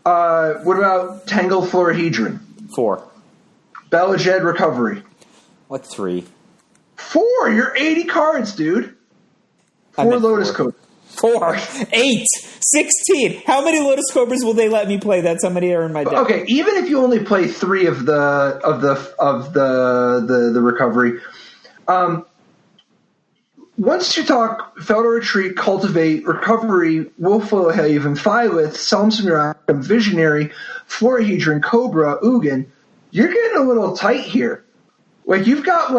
What about Tangle Florahedron? 4. Belajed Recovery? 3. 4? You're 80 cards, dude. 4 Lotus Cobras. 4, 8, 16. How many Lotus Cobras will they let me play? That's how many are in my deck. Okay, even if you only play 3 of the recovery, once you talk Felidar Retreat, Cultivate, Recovery, Wolf Willowhaven, Phylith, Solemn Simulacrum, Visionary, Florahedron, Cobra, Ugin, you're getting a little tight here. You've got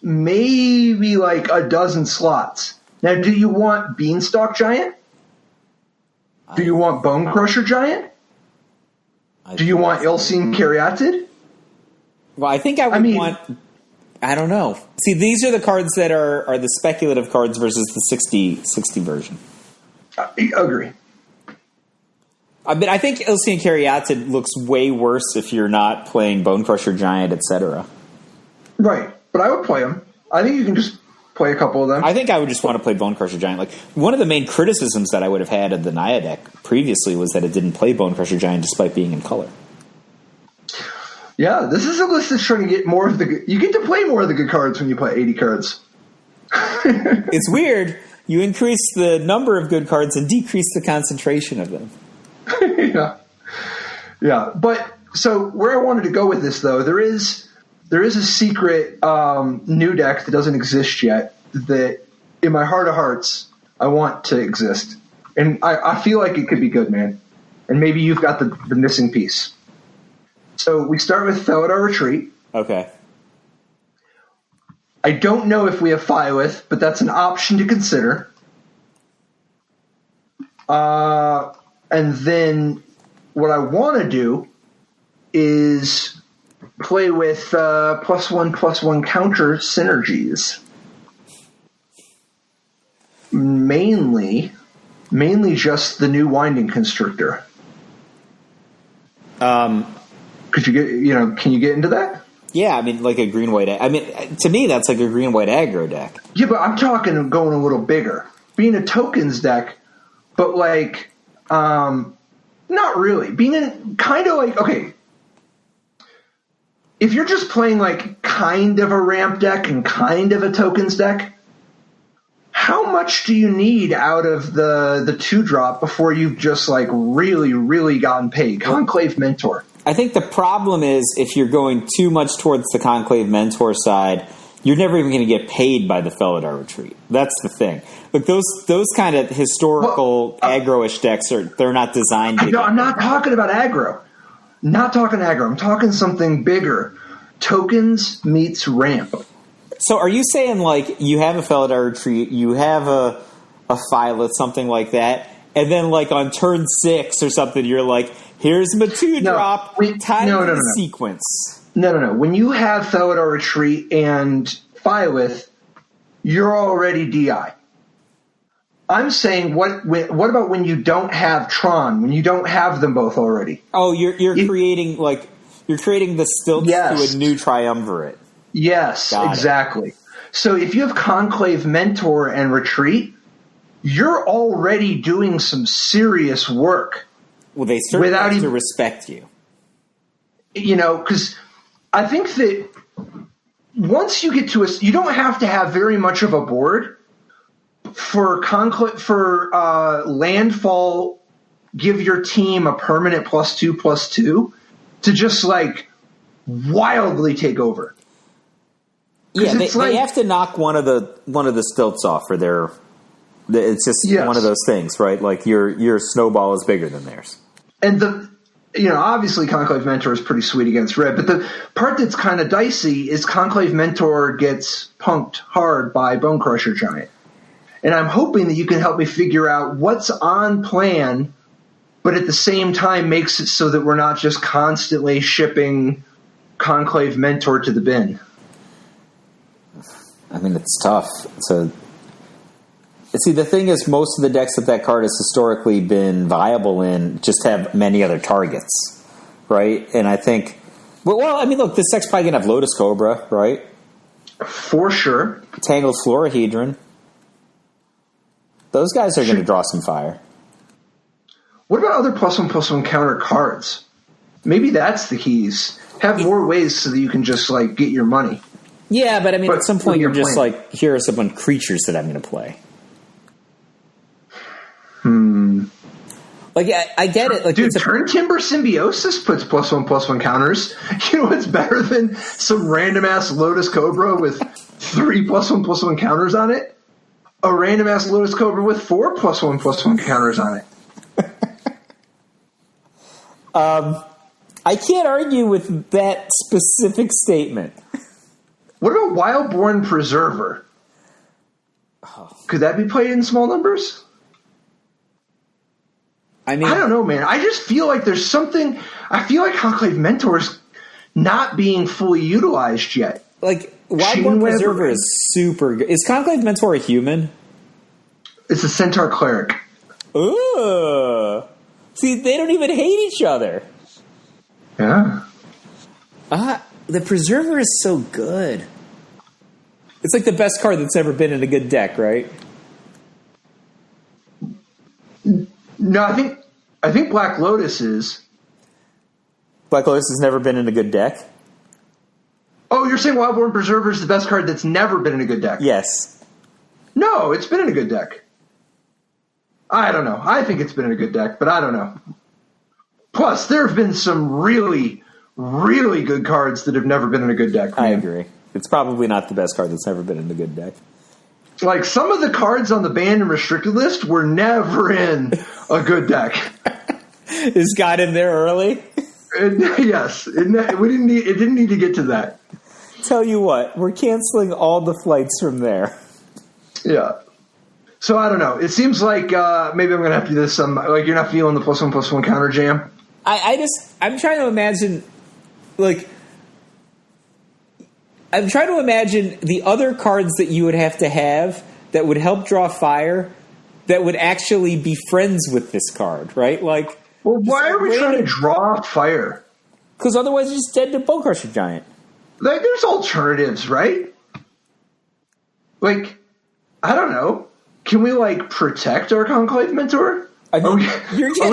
maybe a dozen slots. Now, do you want Beanstalk Giant? Do you want Bone Crusher Giant? Do you want Ilsean Caryatid? Well, I think I would want... I don't know. See, these are the cards that are the speculative cards versus the 60 version. I agree. I think Ilsean Caryatid looks way worse if you're not playing Bone Crusher Giant, etc. Right, but I would play him. I think you can just play a couple of them. I think I would just want to play Bone Crusher Giant. Like, one of the main criticisms that I would have had of the Naya deck previously was that it didn't play Bone Crusher Giant despite being in color. Yeah, this is a list that's trying to get more of the... You get to play more of the good cards when you play 80 cards. It's weird. You increase the number of good cards and decrease the concentration of them. Yeah. But, so, where I wanted to go with this, though, there is a secret new deck that doesn't exist yet that, in my heart of hearts, I want to exist. And I feel like it could be good, man. And maybe you've got the missing piece. So we start with Felidar Retreat. Okay. I don't know if we have Phyolith, but that's an option to consider. And then what I want to do is play with +1/+1 counter synergies. Mainly just the new Winding Constrictor. Could you can you get into that? Yeah, I mean, like a green-white... I mean, to me, that's like a green-white aggro deck. Yeah, but I'm talking going a little bigger. Being a tokens deck, but like, not really. Being kind of like, okay, if you're just playing like kind of a ramp deck and kind of a tokens deck, how much do you need out of the 2-drop before you've just like really, really gotten paid? Conclave Mentor. I think the problem is if you're going too much towards the Conclave Mentor side, you're never even going to get paid by the Felidar Retreat. That's the thing. But those kind of historical aggro-ish decks they're not designed to. No, I'm not talking about aggro. Not talking aggro. I'm talking something bigger. Tokens meets ramp. So are you saying like you have a Felidar Retreat, you have a Phyolith, something like that, and then like on turn 6 or something, you're like, here's my 2-drop, time the sequence. No. When you have Felidar Retreat and Phyolith, you're already DI. I'm saying, what about when you don't have Tron, when you don't have them both already? Oh, you're creating the stilts to a new triumvirate. Yes, exactly. So if you have Conclave Mentor and Retreat, you're already doing some serious work. Well, they certainly have to respect you. You know, because I think that once you get to you don't have to have very much of a board for landfall. Give your team a permanent +2/+2 to just like wildly take over. Yeah, they have to knock one of the stilts off for their. It's just one of those things, right? Like your snowball is bigger than theirs. And obviously Conclave Mentor is pretty sweet against red, but the part that's kind of dicey is Conclave Mentor gets punked hard by Bone Crusher Giant. And I'm hoping that you can help me figure out what's on plan, but at the same time makes it so that we're not just constantly shipping Conclave Mentor to the bin. I mean, it's tough. See, the thing is, most of the decks that card has historically been viable in just have many other targets, right? And I think, well, I mean, look, this deck's probably going to have Lotus Cobra, right? For sure. Tangled Florahedron. Those guys are going to draw some fire. What about other +1/+1 counter cards? Maybe that's the keys. Have more ways so that you can just, like, get your money. Yeah, but I mean, at some point you're just like, here are some creatures that I'm going to play. Like, I get it. Like, dude, Turn Timber Symbiosis puts +1/+1 counters. You know what's better than some random-ass Lotus Cobra with 3 +1/+1 counters on it? A random-ass Lotus Cobra with 4 +1/+1 counters on it. I can't argue with that specific statement. What about Wildborn Preserver? Could that be played in small numbers? I mean, I don't know, man. I just feel like there's something. I feel like Conclave Mentor is not being fully utilized yet. Like, Wildborn Preserver is super good. Is Conclave Mentor a human? It's a Centaur Cleric. Ooh. See, they don't even hate each other. Yeah. The Preserver is so good. It's like the best card that's ever been in a good deck, right? No, I think Black Lotus is. Black Lotus has never been in a good deck? Oh, you're saying Wildborn Preserver is the best card that's never been in a good deck? Yes. No, it's been in a good deck. I don't know. I think it's been in a good deck, but I don't know. Plus, there have been some really, really good cards that have never been in a good deck. I agree. It's probably not the best card that's never been in a good deck. Like, some of the cards on the banned and restricted list were never in a good deck. Is got in there early? Yes. It didn't need to get to that. Tell you what, we're canceling all the flights from there. Yeah. So I don't know. It seems like maybe I'm going to have to do this. Like, you're not feeling the +1/+1 counter jam. I'm trying to imagine, like, I'm trying to imagine the other cards that you would have to have that would help draw fire that would actually be friends with this card, right? Like, well, why are we trying to draw fire? Because otherwise you're just dead to Bone Crusher Giant. Like, there's alternatives, right? Like, I don't know. Can we, like, protect our Conclave Mentor? Are we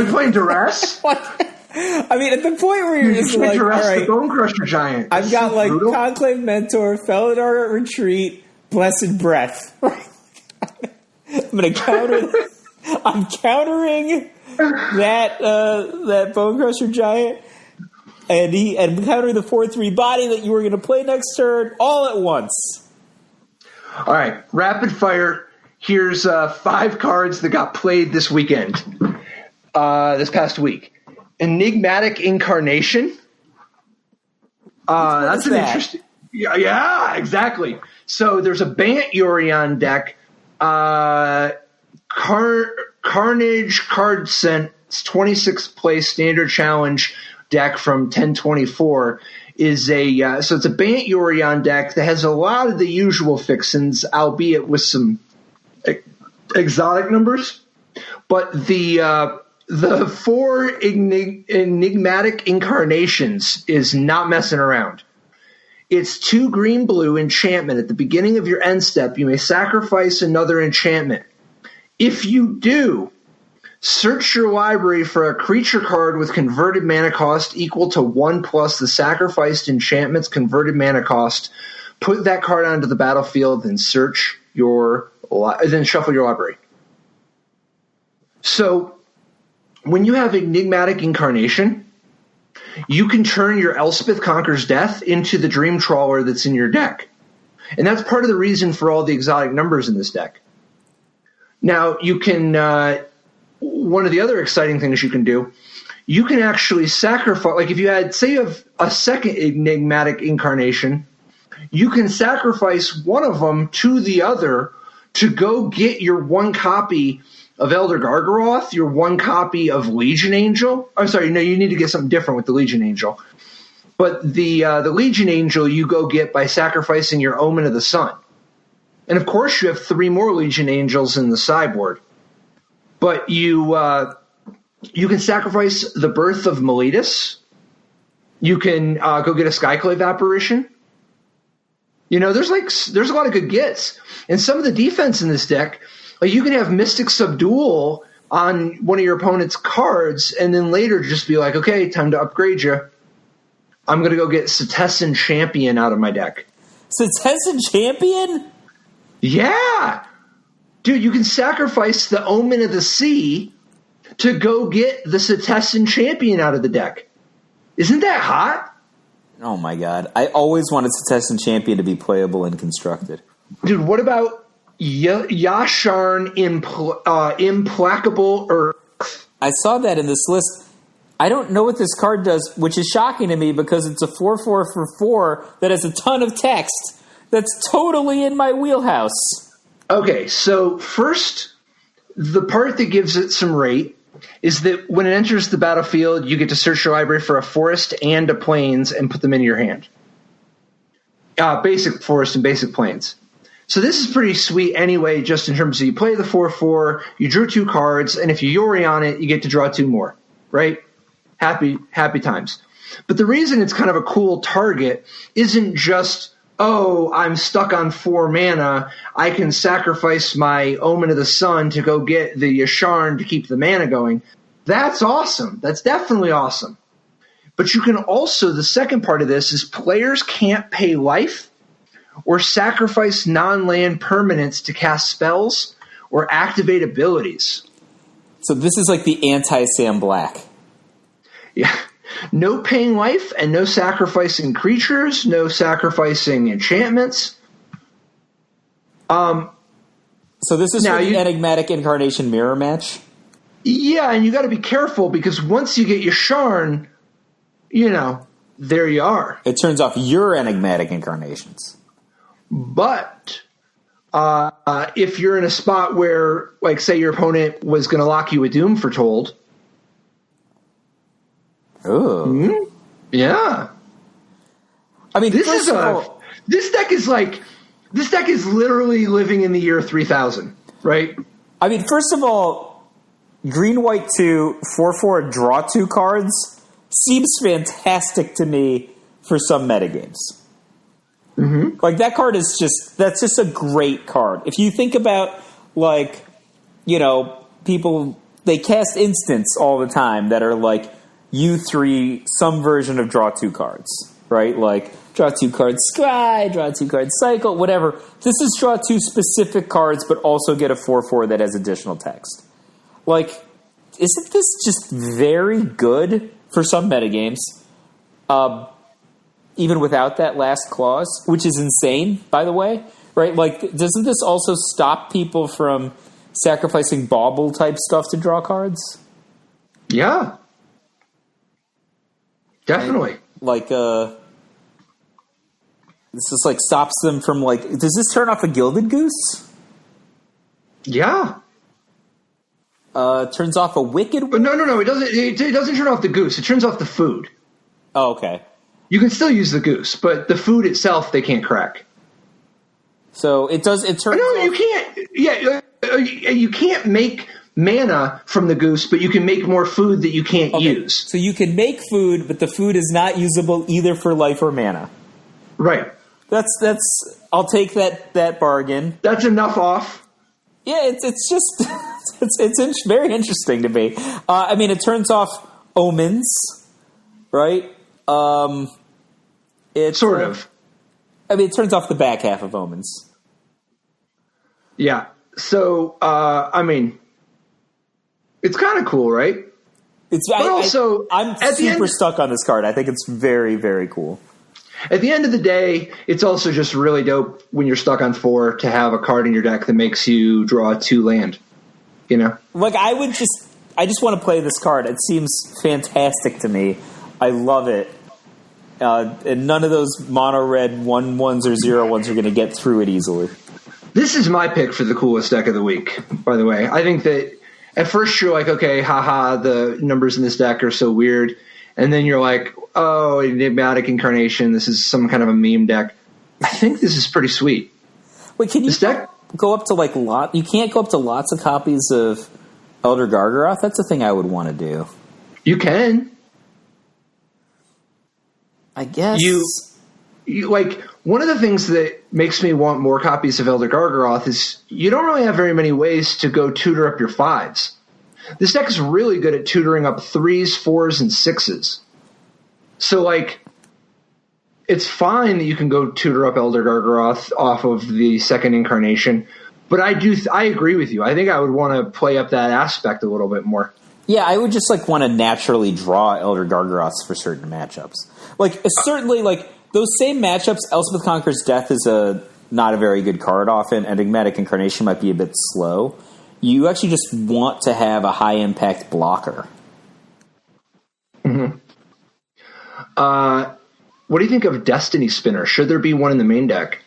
playing duress? I mean, at the point where you're just like, all right, the Bone Crusher Giant. I've got, like, brutal. Conclave Mentor, Felidar at Retreat, Blessed Breath. I'm going to counter. I'm countering that Bone Crusher Giant, and countering the 4/3 body that you were going to play next turn all at once. All right, rapid fire. Here's 5 cards that got played this weekend, this past week. Enigmatic Incarnation. That's an interesting. Yeah, exactly. So there's a Bant Yorion deck. Carnage Card Sense 26th place standard challenge deck from 1024 is so it's a Bant Yorion deck that has a lot of the usual fixins, albeit with some exotic numbers. But the 4 enigmatic incarnations is not messing around. It's 2 green-blue enchantment. At the beginning of your end step, you may sacrifice another enchantment. If you do, search your library for a creature card with converted mana cost equal to 1 plus the sacrificed enchantment's converted mana cost. Put that card onto the battlefield, then shuffle your library. So, when you have Enigmatic Incarnation, you can turn your Elspeth Conquers Death into the Dream Trawler that's in your deck. And that's part of the reason for all the exotic numbers in this deck. Now, you can, one of the other exciting things you can do, you can actually sacrifice, like if you had, say you have a second Enigmatic Incarnation, you can sacrifice one of them to the other to go get your 1 copy of Elder Gargaroth, your 1 copy of Legion Angel. I'm sorry, no, you need to get something different with the Legion Angel. But the Legion Angel you go get by sacrificing your Omen of the Sun. And of course you have 3 more Legion Angels in the sideboard. But you can sacrifice the Birth of Meletus. You can go get a Skyclave Apparition. You know, there's a lot of good gets. And some of the defense in this deck, like you can have Mystic Subdual on one of your opponent's cards, and then later just be like, okay, time to upgrade you. I'm going to go get Setessan Champion out of my deck. Setessan Champion? Yeah! Dude, you can sacrifice the Omen of the Sea to go get the Setessan Champion out of the deck. Isn't that hot? Oh my god. I always wanted Setessan Champion to be playable and constructed. Dude, what about Yasharn Implacable Earth? I saw that in this list. I don't know what this card does, which is shocking to me because it's a 4/4 for 4 that has a ton of text. That's totally in my wheelhouse. Okay, so first, the part that gives it some rate is that when it enters the battlefield, you get to search your library for a forest and a plains and put them in your hand. Basic forest and basic plains. So this is pretty sweet anyway, just in terms of you play the 4/4, you drew 2 cards, and if you Yori on it, you get to draw 2 more, right? Happy times. But the reason it's kind of a cool target isn't just oh, I'm stuck on 4 mana, I can sacrifice my Omen of the Sun to go get the Yasharn to keep the mana going. That's awesome. That's definitely awesome. But you can also, the second part of this is players can't pay life or sacrifice non-land permanents to cast spells or activate abilities. So this is like the anti-Sam Black. Yeah. No paying life and no sacrificing creatures, no sacrificing enchantments. So this is for the Enigmatic Incarnation mirror match? Yeah, and you got to be careful because once you get your Yasharn, there you are. It turns off your Enigmatic Incarnations. But if you're in a spot where, like, say your opponent was going to lock you with Doom Foretold. Oh. Yeah. I mean, this deck is literally living in the year 3000, right? I mean, first of all, green, white 2, 4/4, draw 2 cards seems fantastic to me for some metagames. Mm-hmm. Like, that card is that's just a great card. If you think about, like, people, they cast instants all the time that are like U3, some version of draw 2 cards, right? Like, draw 2 cards Scry, draw 2 cards Cycle, whatever. This is draw 2 specific cards, but also get a 4/4 that has additional text. Like, isn't this just very good for some metagames? Even without that last clause, which is insane, by the way, right? Like, doesn't this also stop people from sacrificing bauble type stuff to draw cards? Yeah. Definitely. Like, this just, like, stops them from, like, does this turn off a Gilded Goose? Yeah. Turns off a Wicked... But no, it doesn't. It doesn't turn off the goose. It turns off the food. Oh, okay. You can still use the goose, but the food itself they can't crack. So it does. It turns. No, off... you can't. Yeah, you can't make mana from the goose, but you can make more food that you can't use. So you can make food, but the food is not usable either for life or mana. Right. That's. I'll take that bargain. That's enough off. Yeah, it's just it's very interesting to me. I mean, it turns off omens, right? It sort of. I mean, it turns off the back half of omens. Yeah. So, I mean, it's kind of cool, right? I'm super stuck on this card. I think it's very, very cool. At the end of the day, it's also just really dope when you're stuck on 4 to have a card in your deck that makes you draw 2 land. Like, I just want to play this card. It seems fantastic to me. I love it. And none of those mono-red 1/1s or 0/1s are going to get through it easily. This is my pick for the coolest deck of the week, by the way. I think that at first you're like, okay, haha, the numbers in this deck are so weird. And then you're like, oh, Enigmatic Incarnation, this is some kind of a meme deck. I think this is pretty sweet. Wait, can you go up to, like, you can't go up to lots of copies of Elder Gargaroth? That's a thing I would want to do. You can. I guess. You like, one of the things that makes me want more copies of Elder Gargaroth is you don't really have very many ways to go tutor up your 5s. This deck is really good at tutoring up 3s, 4s, and 6s. So, like, it's fine that you can go tutor up Elder Gargaroth off of the second incarnation, but I agree with you. I think I would want to play up that aspect a little bit more. Yeah, I would just, like, want to naturally draw Elder Gargaroths for certain matchups. Like, certainly, like, those same matchups, Elspeth Conquers Death is not a very good card often. Enigmatic Incarnation might be a bit slow. You actually just want to have a high-impact blocker. Mm-hmm. What do you think of Destiny Spinner? Should there be one in the main deck?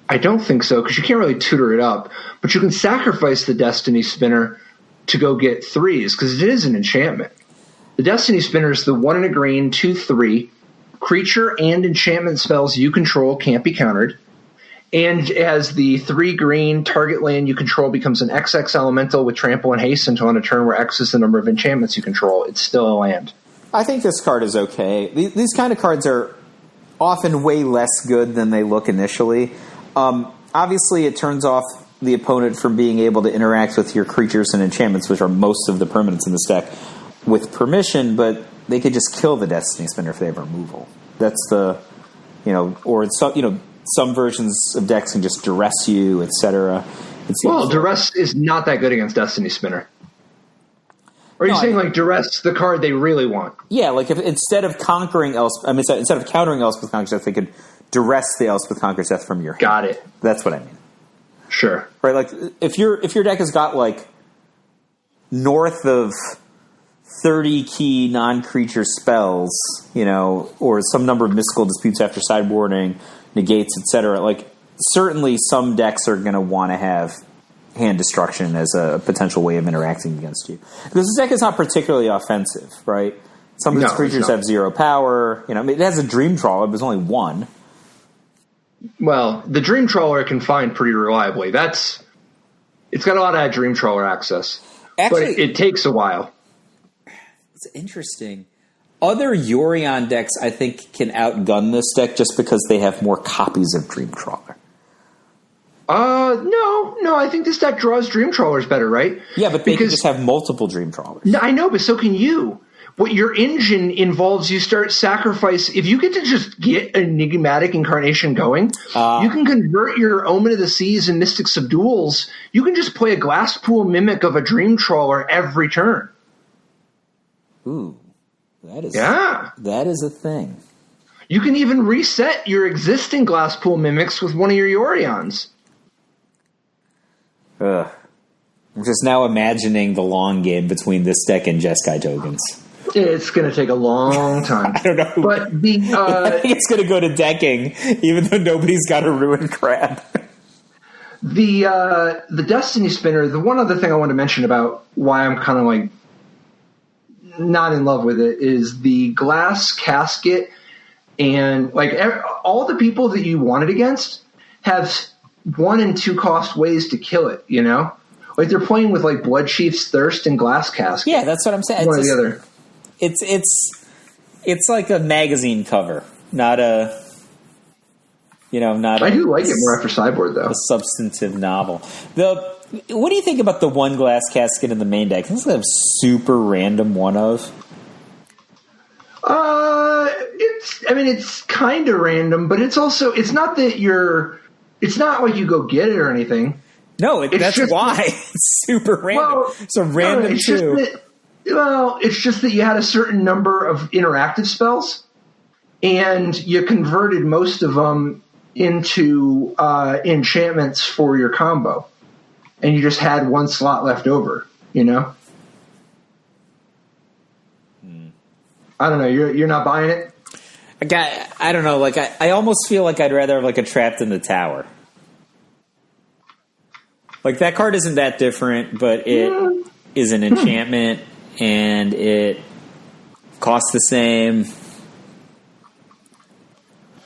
I don't think so, because you can't really tutor it up. But you can sacrifice the Destiny Spinner to go get 3s, because it is an enchantment. The Destiny Spinner is the 1 and a green, 2/3. Creature and enchantment spells you control can't be countered. And as the 3 green, target land you control becomes an XX elemental with trample and haste until on a turn where X is the number of enchantments you control. It's still a land. I think this card is okay. These kind of cards are often way less good than they look initially. Obviously, it turns off the opponent from being able to interact with your creatures and enchantments, which are most of the permanents in this deck, with permission, but they could just kill the Destiny Spinner if they have removal. That's the, or some versions of decks can just duress you, etc. Well, duress is not that good against Destiny Spinner. Or are you saying like duress, the card they really want? Yeah, like if instead of countering Elspeth Conqueror's Death, they could duress the Elspeth Conqueror's Death from your hand. Got it. That's what I mean. Sure. Right, like if your deck has got like north of 30 key non-creature spells, or some number of mystical disputes after sideboarding, negates, etc. Like certainly some decks are going to want to have hand destruction as a potential way of interacting against you, because this deck is not particularly offensive, right? Some of its creatures have 0 power. It has a Dream Trawler, but there's only one. Well, the Dream Trawler can find pretty reliably. It's got a lot of Dream Trawler access. Actually, but it takes a while. It's interesting. Other Yorion decks, I think, can outgun this deck just because they have more copies of Dream Trawler. No, I think this deck draws Dream Trawlers better, right? Yeah, but they can just have multiple Dream Trawlers. No, I know, but so can you. What your engine involves, you start sacrifice. If you get to just get Enigmatic Incarnation going, you can convert your Omen of the Seas and Mystic Subduals. You can just play a Glasspool Mimic of a Dream Trawler every turn. Ooh, that is a thing. You can even reset your existing Glasspool Mimics with one of your Yorions. I'm just now imagining the long game between this deck and Jeskai tokens. It's going to take a long time. I don't know. But I think it's going to go to decking, even though nobody's got a Ruin Crab. The Destiny Spinner, the one other thing I want to mention about why I'm kind of like not in love with it is the Glass Casket, and like all the people that you want it against have 1 and 2 cost ways to kill it, Like they're playing with like Bloodchief's Thirst and Glass Casket. Yeah, that's what I'm saying. One or the other. It's like a magazine cover, not a not. I do like it more after sideboard though. A substantive novel. What do you think about the one Glass Casket in the main deck? This is a super random one of. It's kind of random, but it's also it's not like you go get it or anything. No, that's why it's super random. Well, it's a random it's just that you had a certain number of interactive spells, and you converted most of them into enchantments for your combo, and you just had 1 slot left over. I don't know. You're not buying it. I don't know. Like I almost feel like I'd rather have like a Trapped in the Tower. Like that card isn't that different, but it is an enchantment and it costs the same.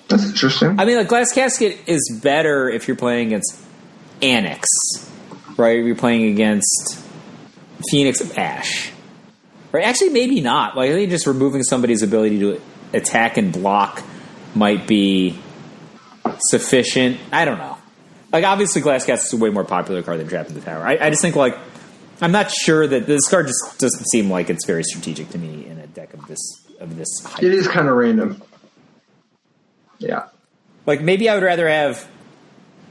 That's interesting. I mean, like Glass Casket is better if you're playing against Annex, right? If you're playing against Phoenix of Ash. Right? Actually, maybe not. Like I think just removing somebody's ability to attack and block might be sufficient. I don't know. Like obviously, Glass Casket is a way more popular card than Trapped in the Tower. I just think like I'm not sure that this card just doesn't seem like it's very strategic to me in a deck of this height. It is kind of random. Yeah. Like maybe I would rather have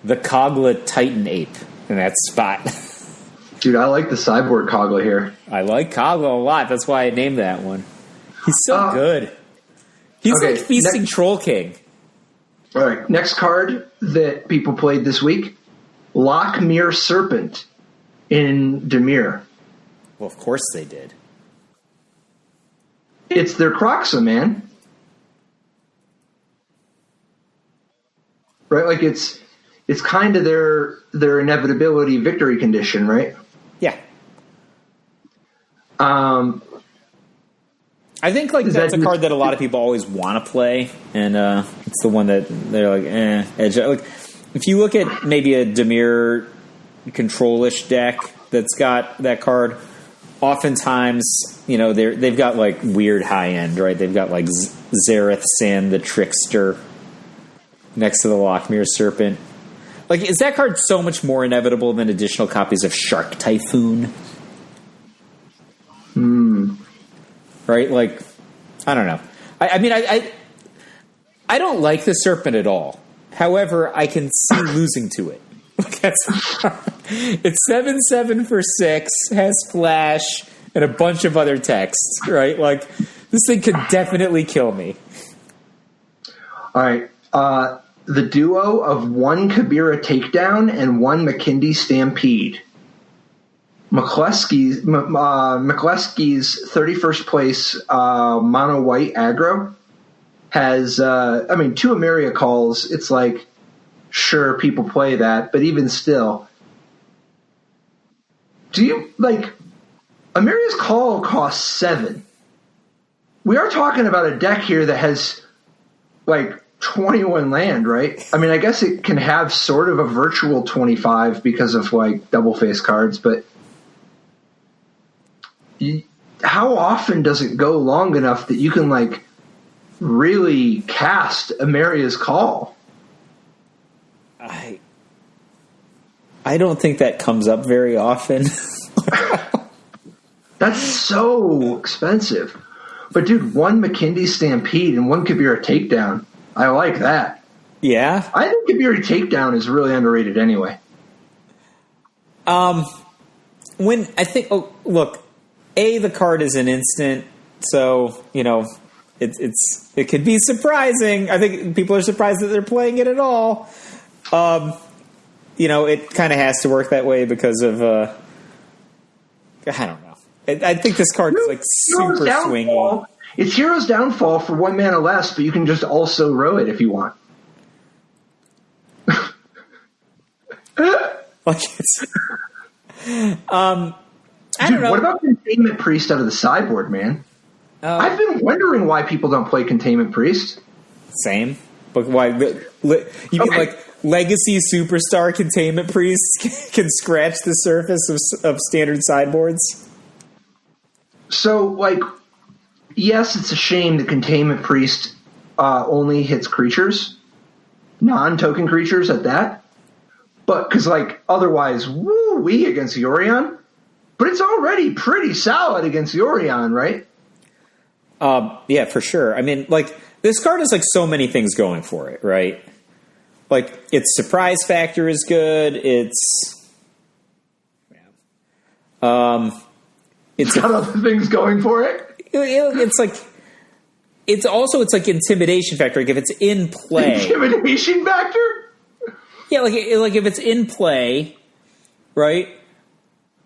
the Kogla Titan Ape in that spot. Dude, I like the sideboard Kogla here. I like Kogla a lot. That's why I named that one. He's so good. He's like Feasting Troll King. All right, next card that people played this week, Lockmere Serpent in Dimir. Well, of course they did. It's their Croxa, man. Right, like it's kind of their inevitability victory condition, right? Yeah. I think like that's a card that a lot of people always want to play, and it's the one that they're like, edge. Like, if you look at maybe a Dimir control-ish deck that's got that card, oftentimes they've got like weird high end, right? They've got like Zareth Sand the Trickster next to the Lochmere Serpent. Like, is that card so much more inevitable than additional copies of Shark Typhoon? Right? Like, I don't know. I mean, I don't like the Serpent at all. However, I can see losing to it. It's 7/7 for 6, has flash, and a bunch of other texts, right? Like, this thing could definitely kill me. All right. The duo of 1 Kabira Takedown and 1 McKindy Stampede. McCleskey's 31st place mono white aggro has, 2 Ameria calls. It's like, sure, people play that, but even still, do you, like, Ameria's call costs 7. We are talking about a deck here that has, like, 21 land, right? I mean, I guess it can have sort of a virtual 25 because of, like, double face cards, but how often does it go long enough that you can, like, really cast Ameria's call? I don't think that comes up very often. That's so expensive. But, dude, 1 McKindy Stampede and 1 Kabira Takedown. I like that. Yeah? I think Kabira Takedown is really underrated anyway. When I think, look, the card is an instant, so, you know, it could be surprising. I think people are surprised that they're playing it at all. You know, it kind of has to work that way because of, I don't know. I think this card is, like, super swingy. It's Hero's Downfall for 1 mana less, but you can just also row it if you want. Like, it's, I don't know. What about Containment Priest out of the sideboard, man? I've been wondering why people don't play Containment Priest. Same. But why? You mean like Legacy Superstar Containment Priest can scratch the surface of standard sideboards? So, like, yes, it's a shame that Containment Priest only hits creatures, non-token creatures at that. But, because, like, otherwise, woo-wee against Yorion. But it's already pretty solid against Yorion, right? Yeah, for sure. I mean, like, this card has, like, so many things going for it, right? Like, its surprise factor is good. It's got other things going for it. It's like, it's like intimidation factor. Like, if it's in play, intimidation factor. Yeah, like if it's in play, right?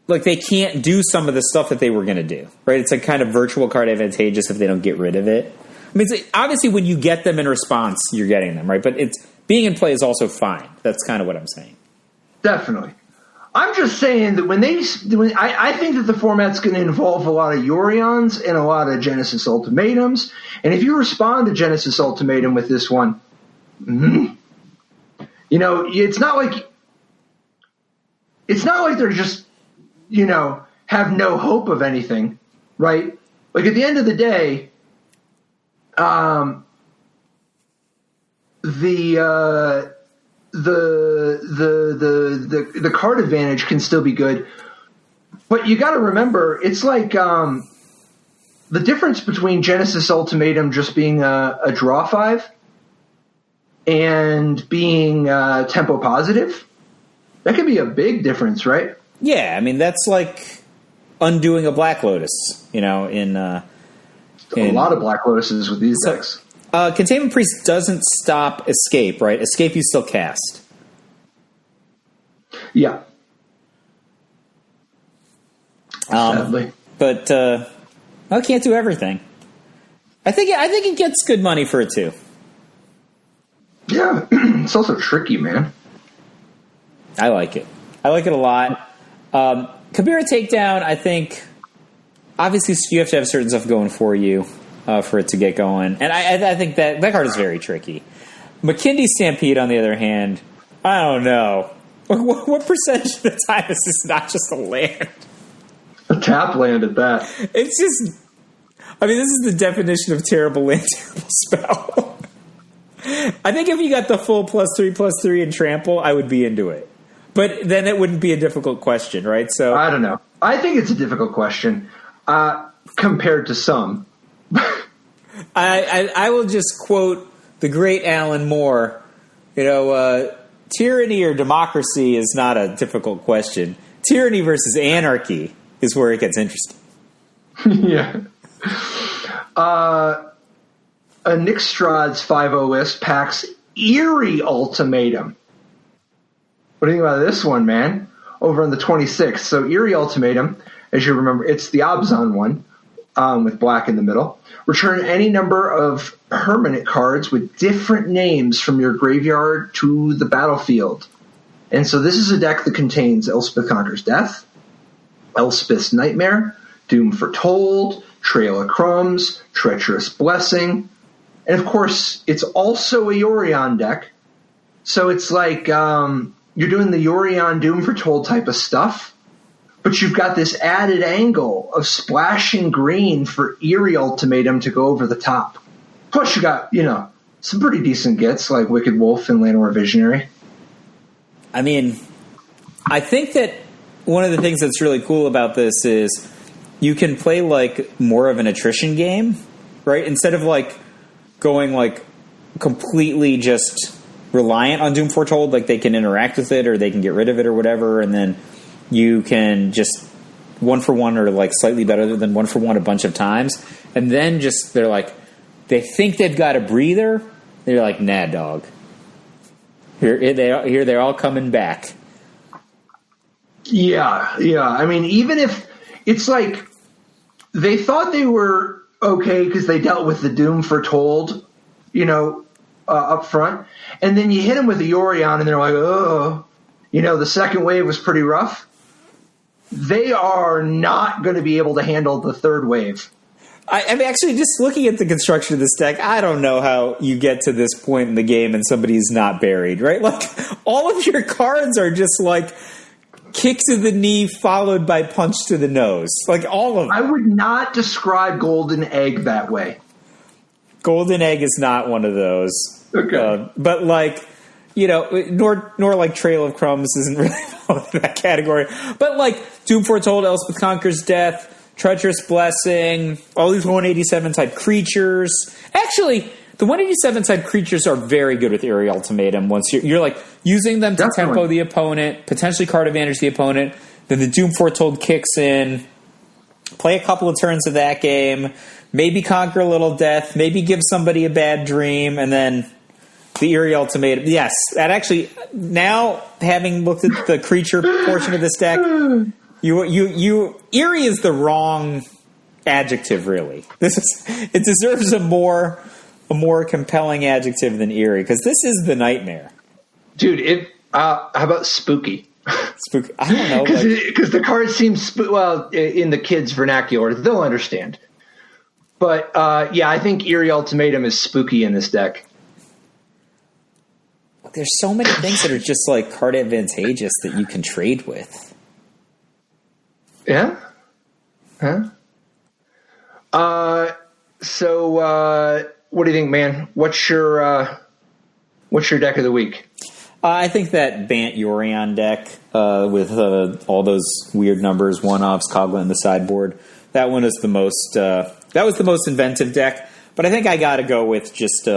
Like, they can't do some of the stuff that they were going to do, right? It's like kind of virtual card advantageous if they don't get rid of it. I mean, it's, obviously, when you get them in response, you're getting them, right? But it's being in play is also fine. That's kind of what I'm saying. Definitely. I'm just saying that I think that the format's going to involve a lot of Yorions and a lot of Genesis Ultimatums. And if you respond to Genesis Ultimatum with this one, you know, it's not like they're just, you know, have no hope of anything, right? Like, at the end of the day, the card advantage can still be good, but you got to remember, it's like the difference between Genesis Ultimatum just being a draw 5 and being tempo positive. That could be a big difference, right? Yeah, I mean, that's like undoing a Black Lotus, you know, in a lot of Black Lotuses with these decks. Containment Priest doesn't stop Escape, right? Escape you still cast. Yeah. Sadly. But I can't do everything. I think it gets good money for it too. Yeah, it's also tricky, man. I like it. I like it a lot. Kabira Takedown, I think, obviously you have to have certain stuff going for you for it to get going. And I think that card is very tricky. McKindy Stampede, on the other hand, I don't know. What percentage of the time is this not just a land? A tap land at that. It's just, I mean, this is the definition of terrible land, terrible spell. I think if you got the full +3/+3 and trample, I would be into it. But then it wouldn't be a difficult question, right? So I don't know. I think it's a difficult question compared to some. I will just quote the great Alan Moore. Tyranny or democracy is not a difficult question. Tyranny versus anarchy is where it gets interesting. Yeah. Nick Strahd's 5-0 list packs Eerie Ultimatum. What do you think about this one, man? Over on the 26th. So Eerie Ultimatum, as you remember, it's the Abzan one with black in the middle. Return any number of permanent cards with different names from your graveyard to the battlefield. And so this is a deck that contains Elspeth Conquers Death, Elspeth's Nightmare, Doom Foretold, Trail of Crumbs, Treacherous Blessing. And of course, it's also a Yorion deck. So it's like you're doing the Yorion Doom Foretold type of stuff, but you've got this added angle of splashing green for Eerie Ultimatum to go over the top. Plus you got, some pretty decent gets like Wicked Wolf and Llanowar Visionary. I mean, I think that one of the things that's really cool about this is you can play like more of an attrition game, right? Instead of like going like completely just reliant on Doom Foretold, like they can interact with it or they can get rid of it or whatever, and then you can just 1-for-1 or like slightly better than 1-for-1 a bunch of times, and then just they're like they think they've got a breather. They're like, nah, dog. Here they're all coming back. Yeah. I mean, even if it's like they thought they were okay because they dealt with the Doom Foretold, up front, and then you hit them with the Yorion, and they're like, oh, the second wave was pretty rough. They are not going to be able to handle the third wave. I mean, actually, just looking at the construction of this deck, I don't know how you get to this point in the game and somebody's not buried, right? Like, all of your cards are just like kick to the knee followed by punch to the nose. Like, all of them. I would not describe Golden Egg that way. Golden Egg is not one of those. Okay. But like, nor like Trail of Crumbs isn't really in that category. But like Doom Foretold, Elspeth Conquers Death, Treacherous Blessing, all these 187 type creatures. Actually, the 187 type creatures are very good with Eerie Ultimatum. Once you're like using them to tempo the opponent, potentially card advantage the opponent, then the Doom Foretold kicks in, play a couple of turns of that game, maybe conquer a little death, maybe give somebody a bad dream, and then the Eerie Ultimatum. Yes, that actually, now having looked at the creature portion of this deck, Eerie is the wrong adjective, really. It deserves a more compelling adjective than eerie, because this is the nightmare. Dude, how about spooky? Spooky. I don't know. Because the card seems, in the kids' vernacular, they'll understand. But, I think Eerie Ultimatum is spooky in this deck. There's so many things that are just like card advantageous that you can trade with. Yeah? Huh? So, what do you think, man? What's your deck of the week? I think that Bant Yorion deck with all those weird numbers, one-offs, Kogla in the sideboard. That one is the most. That was the most inventive deck. But I think I got to go with just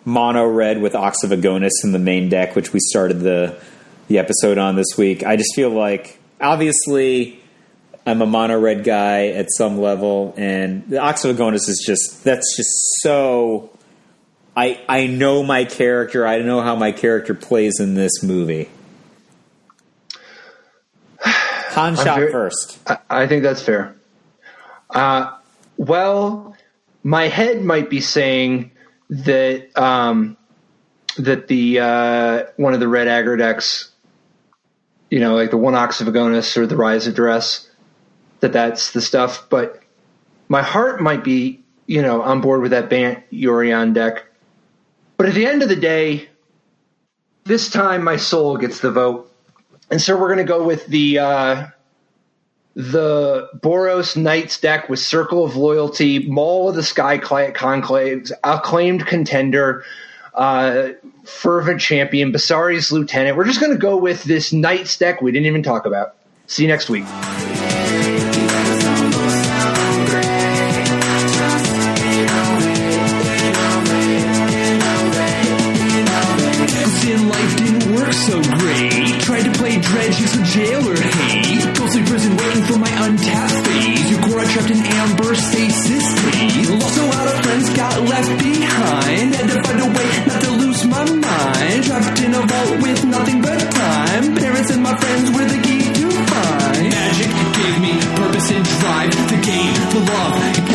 Mono-Red with Ox of Agonas in the main deck, which we started the episode on this week. I just feel like, obviously, I'm a Mono-Red guy at some level, and the Ox of Agonas is that's just so... I know my character. I know how my character plays in this movie. Han shot first. I think that's fair. Well, my head might be saying that that the one of the red aggro decks, like the one Ox of Agonas or the Rise of Duress, that's the stuff. But my heart might be, on board with that Bant Yorion deck. But at the end of the day, this time my soul gets the vote. And so we're going to go with the Boros Knights deck with Circle of Loyalty, Maul of the Sky Conclaves, acclaimed contender, Fervent Champion, Basari's Lieutenant. We're just going to go with this Knights deck we didn't even talk about. See you next week. Life didn't work so great. Tried to play dredge, use a jail or hate. Ghostly prison waiting for my untapped phase. Yukora trapped in amber stasis state. Lost a lot of friends, got left behind. Had to find a way not to lose my mind. Trapped in a vault with nothing but time. Parents and my friends were the key to find. Magic gave me purpose and drive. The game, the love,